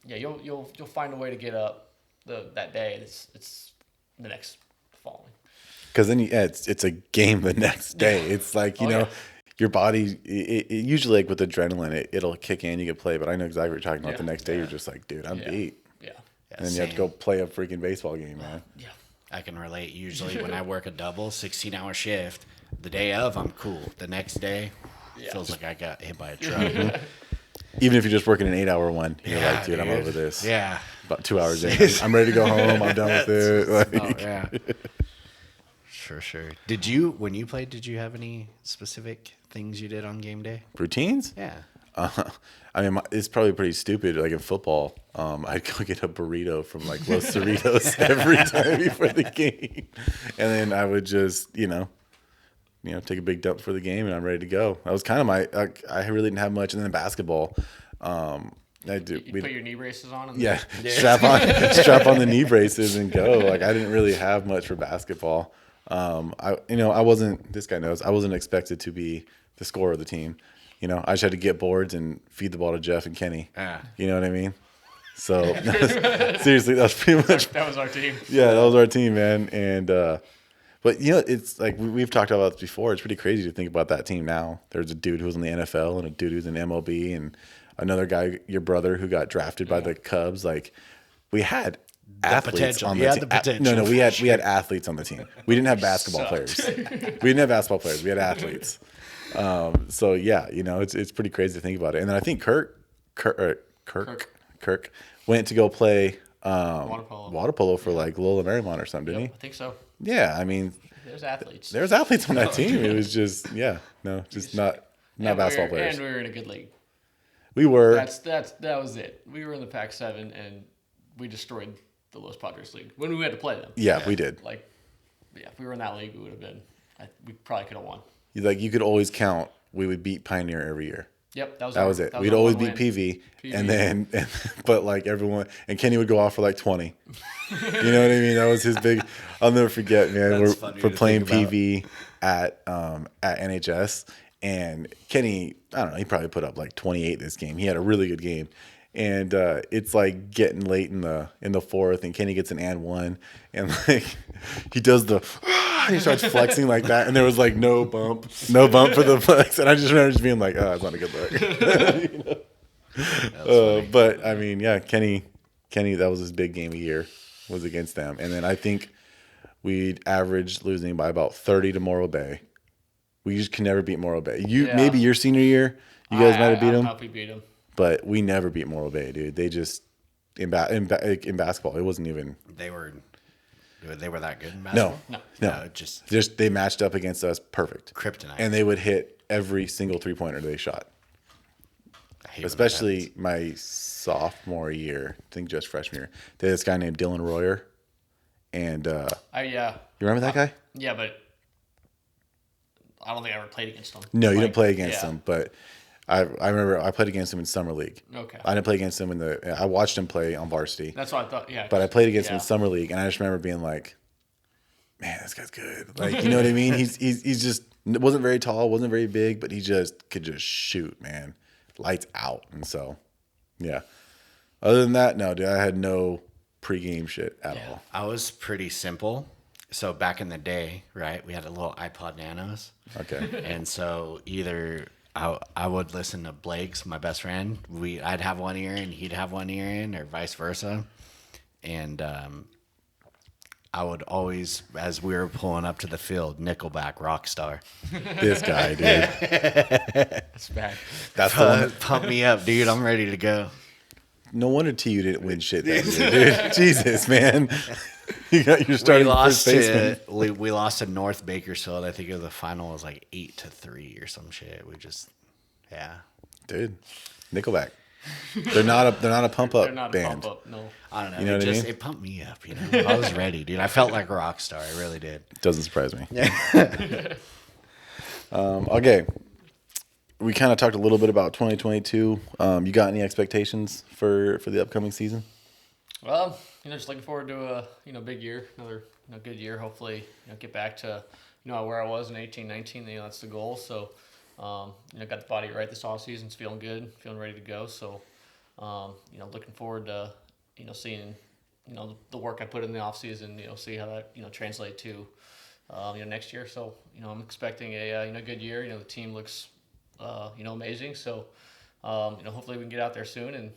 Yeah, you'll find a way to get up that day. It's the next following. Because then it's a game the next day. It's like, yeah. your body, it usually like with adrenaline, it'll kick in, you can play. But I know exactly what you're talking about. Yeah. The next day, you're just like, dude, I'm Yeah. beat. Yeah. And then you have to go play a freaking baseball game, man. Yeah. I can relate. Usually when I work a double 16-hour shift, the day of I'm cool. The next day feels like I got hit by a truck. Even if you're just working an 8-hour one, you're Yeah, like, dude, I'm over this. Yeah. About 2 hours in, I'm ready to go home. I'm done with it. Like, Oh, yeah. Sure. When you played, did you have any specific things you did on game day? routines? Yeah. I mean, it's probably pretty stupid. Like in football, I'd go get a burrito from like Los Cerritos every time before the game, and then I would just, take a big dump for the game, and I'm ready to go. That was kind of I really didn't have much. And then basketball, I do. You put your knee braces on. And Yeah, strap on the knee braces and go. Like I didn't really have much for basketball. I wasn't. This guy knows I wasn't expected to be the scorer of the team. I just had to get boards and feed the ball to Jeff and Kenny. You know what I mean? So seriously, that was pretty much. That was our team. Yeah, that was our team, man. And but it's like we've talked about this before. It's pretty crazy to think about that team now. There's a dude who was in the NFL and a dude who's in MLB and another guy, your brother, who got drafted by the Cubs. Like we had athletes potential. on You the had team. the potential, No, we had athletes on the team. We didn't have basketball players. We didn't have basketball players. We had athletes. So yeah, it's pretty crazy to think about it. And then I think Kirk went to go play water polo for like Lola Marymount or something, didn't I think so. he? Yeah, I mean, There's athletes. there's athletes on that team. It was just not basketball players. And we were in a good league. We were. That was it. We were in the Pac-7 and we destroyed the Los Padres league when we had to play them. Yeah, we did. Like, yeah, if we were in that league, we would have been. We probably could have won. Like you could always count. We would beat Pioneer every year. Yep, that That was it. We'd our always one beat win. PV, and then, but like everyone, and Kenny would go off for like 20. You know what I mean? That was his big. I'll never forget, man. That's funny We're to playing think about. PV at NHS, and Kenny, I don't know, he probably put up like 28 this game. He had a really good game, and it's like getting late in the fourth, and Kenny gets an and one, and like he does he starts flexing like that, and there was like no bump for the flex, and I just remember just being like, oh, that's not a good look. But I mean, yeah, Kenny, that was his big game a year, was against them, and then I think we'd averaged losing by about 30 to Morro Bay. We just can never beat Morro Bay. Maybe your senior year, you guys might have beat them, We beat them. but we never beat Morro Bay, dude. They just in basketball, it wasn't even. They were that good in basketball? No, Just they matched up against us perfect. kryptonite. And they would hit every single 3-pointer they shot. I hate when that Especially happens. my sophomore year, I think just freshman year. They had this guy named Dylan Royer. And Yeah. you remember that guy? Yeah, but I don't think I ever played against them. No, you didn't play against yeah. him. But I remember I played against him in summer league. Okay. I didn't play against him I watched him play on varsity, That's what I thought. Yeah. but I played against him yeah. in summer league, and I just remember being like, man, this guy's good. Like, you know what I mean? He's just wasn't very tall, wasn't very big, but he just could just shoot, man, lights out. And so, yeah. Other than that, no, dude, I had no pregame shit at all. I was pretty simple. So back in the day, right, we had a little iPod Nanos. Okay. And so either I would listen to Blake's, my best friend. I'd have one ear and he'd have one ear in, or vice versa. And I would always, as we were pulling up to the field, Nickelback, Rockstar. This guy, dude. It's bad. That's the one. Pump me up, dude. I'm ready to go. No wonder TU didn't win shit that year, dude. Jesus, man. You're starting first baseman. We lost to North Bakersfield. I think the final was like 8-3 or some shit. Yeah. Dude, Nickelback. They're not a pump up They're not band. a pump up. No. I don't know. You know what I mean? It pumped me up, you know. I was ready, dude. I felt like a rock star. I really did. Doesn't surprise me. Okay. We kind of talked a little bit about 2022. You got any expectations for the upcoming season? Well, just looking forward to a big year, another good year. Hopefully, get back to where I was in 18-19. That's the goal. So, got the body right this off season. It's feeling good, feeling ready to go. So, looking forward to seeing the work I put in the off season. See how that translate to next year. So, I'm expecting a good year. The team looks amazing. So, hopefully we can get out there soon and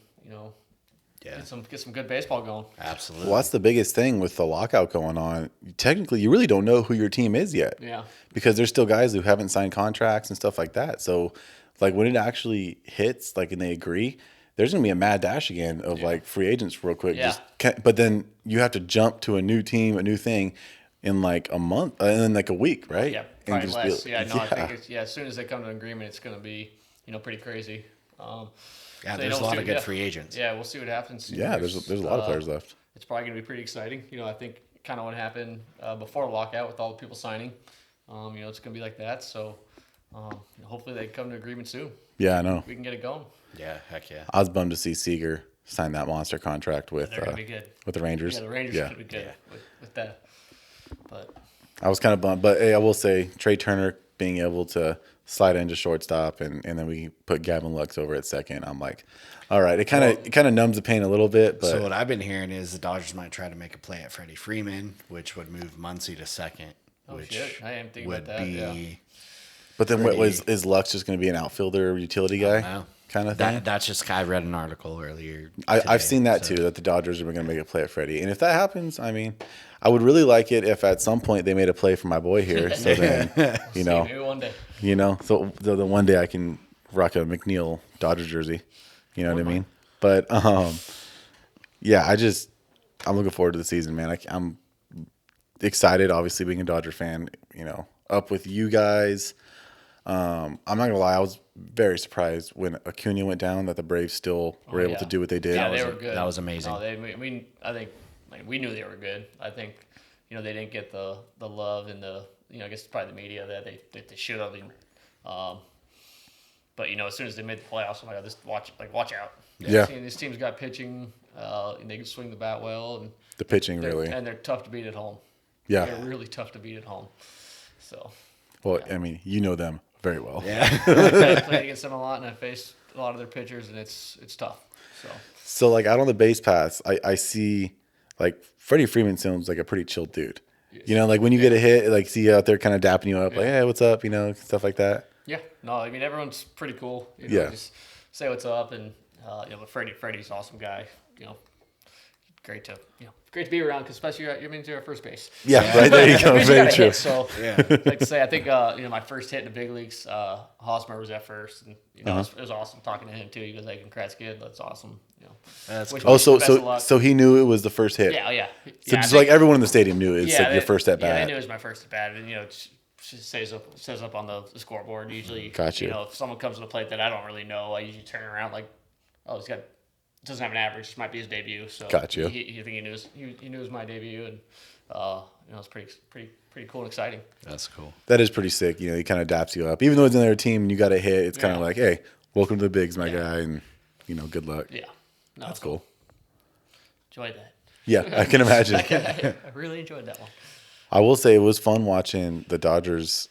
get some good baseball going. Absolutely. Well, that's the biggest thing with the lockout going on. Technically, you really don't know who your team is yet. Yeah. Because there's still guys who haven't signed contracts and stuff like that. So, like, when it actually hits, like, and they agree, there's going to be a mad dash again of, like, free agents real quick. Yeah. But then you have to jump to a new team, a new thing in, like, a month, and then, like, a week, right? Yeah, And probably just less. be- I think it's, as soon as they come to an agreement, it's going to be, pretty crazy. Yeah, so, there's a we'll lot see of good free agents. Yeah, we'll see what happens. Yeah, there's a lot of players left. It's probably going to be pretty exciting. I think kind of what happened before the lockout with all the people signing. It's going to be like that. So, hopefully they come to agreement soon. Yeah, I know. We can get it going. Yeah, heck yeah. I was bummed to see Seager sign that monster contract with They're going to be good. with the Rangers. Yeah, the Rangers Yeah. could be good with that. But I was kind of bummed, but hey, I will say Trey Turner being able to slide into shortstop and then we put Gavin Lux over at second. I'm like, all right, it kind of numbs the pain a little bit. But So what I've been hearing is the Dodgers might try to make a play at Freddie Freeman, which would move Muncy to second, which shit. I am thinking would about that, be yeah. but then what is Lux just going to be an outfielder utility guy know. kind of thing? that's just I read an article earlier. I've today, seen that so- too, that the Dodgers are going to make a play at Freddie. And if that happens, I mean, I would really like it if at some point they made a play for my boy here. So then, maybe one day. so the one day I can rock a McNeil Dodger jersey. You know what I mean? But yeah, I'm looking forward to the season, man. I'm excited, obviously being a Dodger fan. Up with you guys. I'm not gonna lie, I was very surprised when Acuna went down that the Braves still were able yeah. to do what they did. Yeah, they were good. that was amazing. No, I think we knew they were good. I think they didn't get the love and the I guess probably the media that they should have. But as soon as they made the playoffs, I'm like, just watch out. Yeah. This team's got pitching, and they can swing the bat well, and The pitching really. they're tough to beat at home. Yeah. They're really tough to beat at home. So Well, I mean, you know them very well. Yeah. I played against them a lot, and I faced a lot of their pitchers, and it's tough. So like out on the base paths, I see like Freddie Freeman sounds like a pretty chill dude. Like when you get a hit, like see you out there kind of dapping you up, like, hey, what's up? Stuff like that. Yeah, no, I mean everyone's pretty cool. Yeah. Just say what's up, and but Freddie's an awesme guy. Great to be around, cause especially you're at first base. Yeah, right there you go. Means you Very got a true. hit, so like to say, I think my first hit in the big leagues, Hosmer was at first, and it was awesome talking to him too. He goes, "Hey, congrats, kid. That's awesome." That's Wish cool. Oh, you the best of so luck. so he knew it was the first hit. Yeah. So I just think- like everyone in the stadium knew it's like your first at Yeah, they bat. knew it was my first at bat, and it says up on the scoreboard. Usually, Gotcha. if someone comes to the plate that I don't really know, I usually turn around like, oh, doesn't have an average. This might be his debut. So Gotcha. I think he knew it was my debut, and it's pretty cool and exciting. That's cool. That is pretty sick. He kind of daps you up. Even though it's another team and you got a hit, it's kind of Yeah. like, hey, welcome to the bigs, my guy, and good luck. Yeah. No, That's cool. Enjoyed that. Yeah, I can imagine. I really enjoyed that one. I will say it was fun watching the Dodgers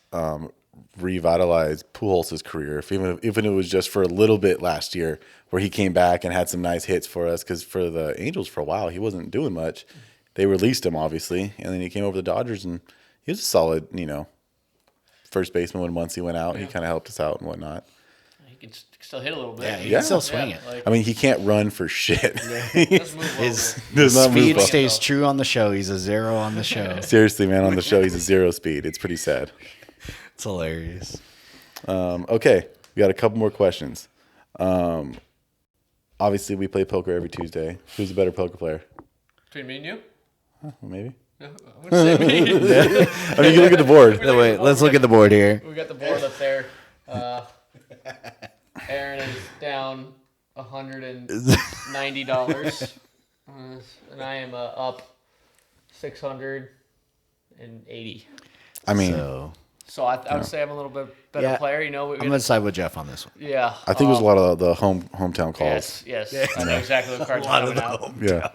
revitalize Pujols' career, even if it was just for a little bit last year, where he came back and had some nice hits for us. Because for the Angels, for a while, he wasn't doing much. They released him, obviously, and then he came over to the Dodgers, and he was a solid, first baseman. When once he went out, he kind of helped us out and whatnot. He can still hit a little bit. Yeah, he Yeah. can still swing it. Like, I mean, he can't run for shit. doesn't move well, His Does not move speed well. stays true on the show. He's a 0 on the show. Seriously, man, on the show, he's a 0 speed. It's pretty sad. It's hilarious. Okay, we got a couple more questions. Obviously, we play poker every Tuesday. Who's a better poker player? between me and you? Well, maybe. No, I wouldn't say me. I mean, you can look at the board. No, wait, let's look at the board here. We got the board up there. Aaron is down $190, and I am up $680. I mean, So I would say I'm a little bit better player. I'm going to side with Jeff on this one. yeah. I think it was a lot of the hometown calls. Yes. I know exactly what cards are coming out. Yeah.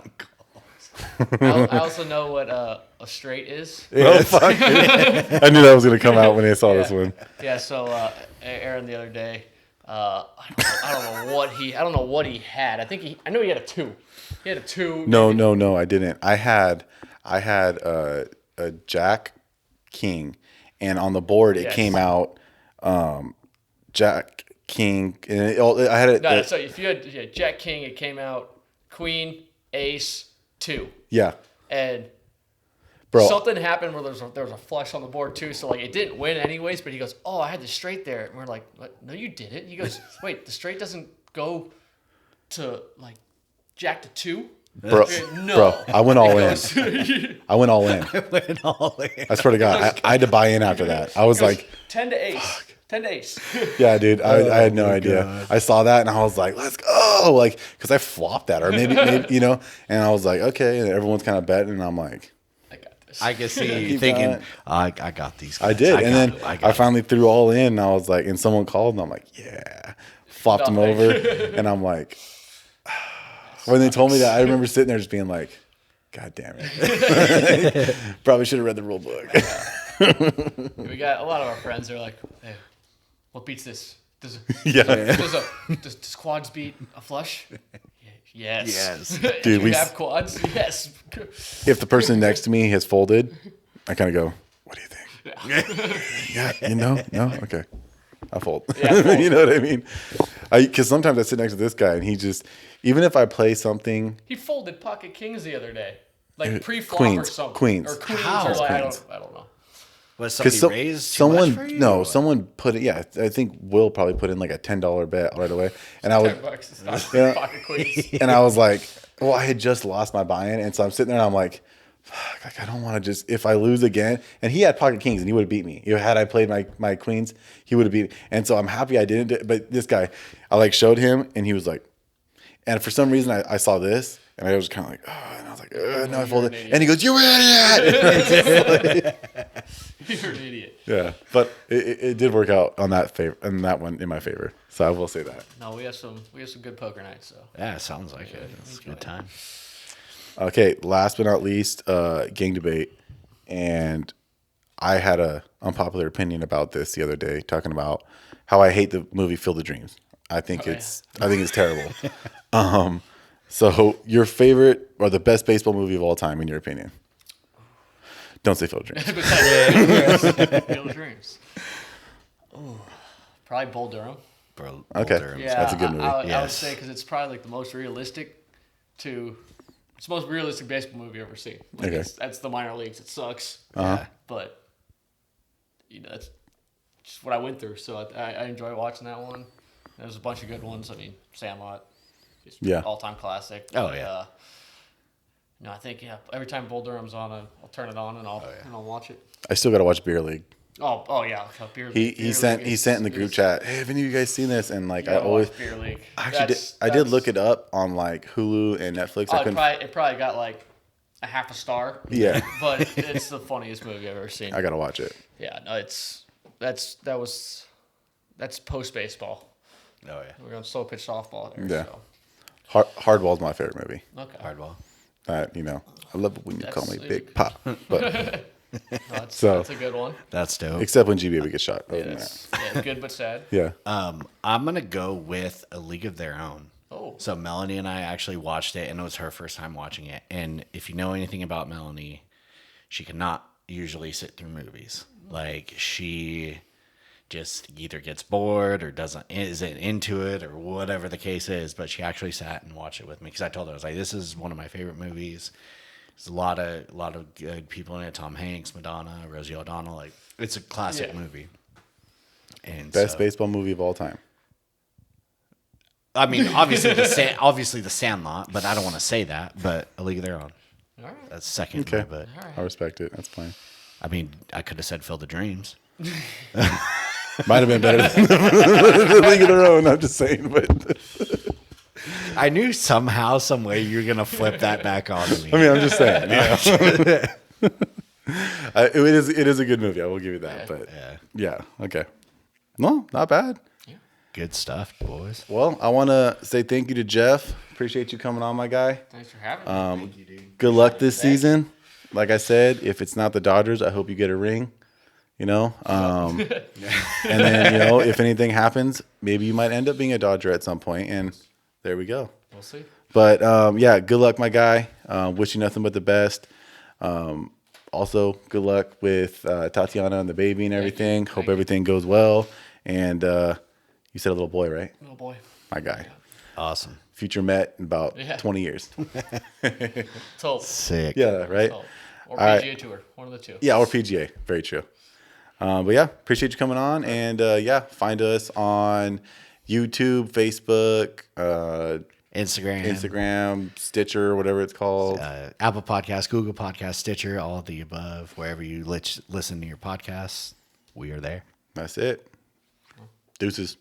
I also know what a straight is. Oh, fuck. I knew that was going to come out when I saw this one. Yeah. So Aaron the other day, I don't know what he had. I know he had a 2. He had a 2. No, I didn't. I had a Jack King, and on the board it came out Jack King, and I had it. No, so if you had Jack King, it came out Queen, Ace, 2. Yeah, And bro. something happened where there was a flush on the board too, so like it didn't win anyways. But he goes, "Oh, I had the straight there," and we're like, "What? No, you didn't." He goes, "Wait, the straight doesn't go to like Jack to 2." Bro, No. bro, I went all in. He I went all in. I swear to God, I had to buy in after that. I was goes, like, 10 to Ace. 10 to Ace. yeah, dude, I had no idea. I saw that and I was like, let's go. Like, because I flopped that, or maybe, and I was like, okay. And everyone's kind of betting, and I'm like, I got this. I can see you Keep thinking, going. I got these guys. I did. And then got I finally threw all in, and I was like, and someone called, and I'm like, yeah. Flopped him Nothing. over. And I'm like, when they told me that, I remember sitting there just being like, God damn it. Probably should have read the rule book. We got a lot of our friends. They're like, "Hey, what beats this? Does Yeah. does quads beat a flush?" Yes. Yes. Do Dude, you have quads? Yes. If the person next to me has folded, I kind of go, what do you think? Yeah, no? Okay. I fold. Yeah, fold. You know what I mean? Because sometimes I sit next to this guy, and he just, even if I play something, He folded pocket kings the other day, like pre-flop or queens, something. queens. Or queens How? or like Queens. I don't know. Was somebody because raised too much for you? no, someone put it. Yeah, I think Will probably put in like a $10 bet right away, and I was, $10 is not Yeah. pocket queens. and I was like, well, I had just lost my buy-in, and so I'm sitting there, and I'm like, fuck, like I don't want to just, if I lose again, and he had pocket kings, and he would have beat me. Had I played my queens, he would have beat me, and so I'm happy I didn't. But this guy, I like showed him, and he was like, and for some reason I saw this, and I was kind of like, oh, and I was like, no, I folded, and he goes, you idiot. You're an idiot. Yeah, but it did work out on that one in my favor. So I will say that. No, we have some good poker nights. So Yeah, it sounds like it. It's a good time. Okay, last but not least, gang debate, and I had a unpopular opinion about this the other day, talking about how I hate the movie Field of Dreams. I think it's terrible. So your favorite or the best baseball movie of all time, in your opinion? Don't say Field of Dreams. Field of Dreams. Ooh, probably Bull Durham. Bro, Okay. Durham's Yeah, That's a good movie. I would Yes. say because it's probably like the most realistic it's the most realistic baseball movie I've ever seen. Like Okay. that's the minor leagues. It sucks, Yeah. but that's just what I went through. So I enjoy watching that one. There's a bunch of good ones. I mean, Sandlot, just Yeah. all-time classic. Oh, But, yeah. no, I think every time Bull Durham's on, I'll turn it on and I'll watch it. I still got to watch Beer League. Oh yeah, Beer He Beer sent League in the group is- chat, hey, have any of you guys seen this? And like you I gotta always watch Beer League. actually I did look it up on like Hulu and Netflix. I couldn't. It probably got like a half a star. Yeah. But it's the funniest movie I've ever seen. I gotta watch it. Yeah, no, that's post baseball. Oh yeah, We're going slow pitch softball there. Yeah. So. Hardball's my favorite movie. Okay. hardball. I love it when you call me That's- Big Pop. But That's So- a good one. That's dope. except when G Baby gets shot. Other than Yes. Yeah, good but sad. that. Yeah. I'm gonna go with A League of Their Own. Oh. So Melanie and I actually watched it, and it was her first time watching it. And if you know anything about Melanie, she cannot usually sit through movies. Like she just either gets bored or isn't into it or whatever the case is. But she actually sat and watched it with me because I told her, I was like, "This is one of my favorite movies. There's a lot of good people in it. Tom Hanks, Madonna, Rosie O'Donnell. Like it's a classic movie." And Best so- baseball movie of all time. I mean, obviously the Sandlot, but I don't want to say that. But A League of Their Own. All right. That's second. Okay. But I respect it. That's fine. I mean, I could have said Field of Dreams. Might have been better than the League of Their Own. I'm just saying, but I knew somehow, some way, you're gonna flip that back on me. I mean, I'm just saying. It is a good movie. I will give you that. But yeah, okay. No, not bad. Good stuff, boys. Well, I want to say thank you to Jeff. Appreciate you coming on, my guy. Thanks for having me. Good luck this season. Like I said, if it's not the Dodgers, I hope you get a ring. And then if anything happens, maybe you might end up being a Dodger at some point. And there we go. We'll see. But good luck, my guy. Wish you nothing but the best. Also, good luck with Tatiana and the baby and everything. Hope everything goes well. And you said a little boy, right? Oh boy. My guy. Awesome. Future Met in about 20 years. So. Sick. Yeah, right? Or right. PGA Tour. One of the two. Yeah, or PGA. Very true. But appreciate you coming on. And find us on YouTube, Facebook, Instagram, Stitcher, whatever it's called. Apple Podcasts, Google Podcasts, Stitcher, all of the above. Wherever you listen to your podcasts, we are there. That's it. Deuces.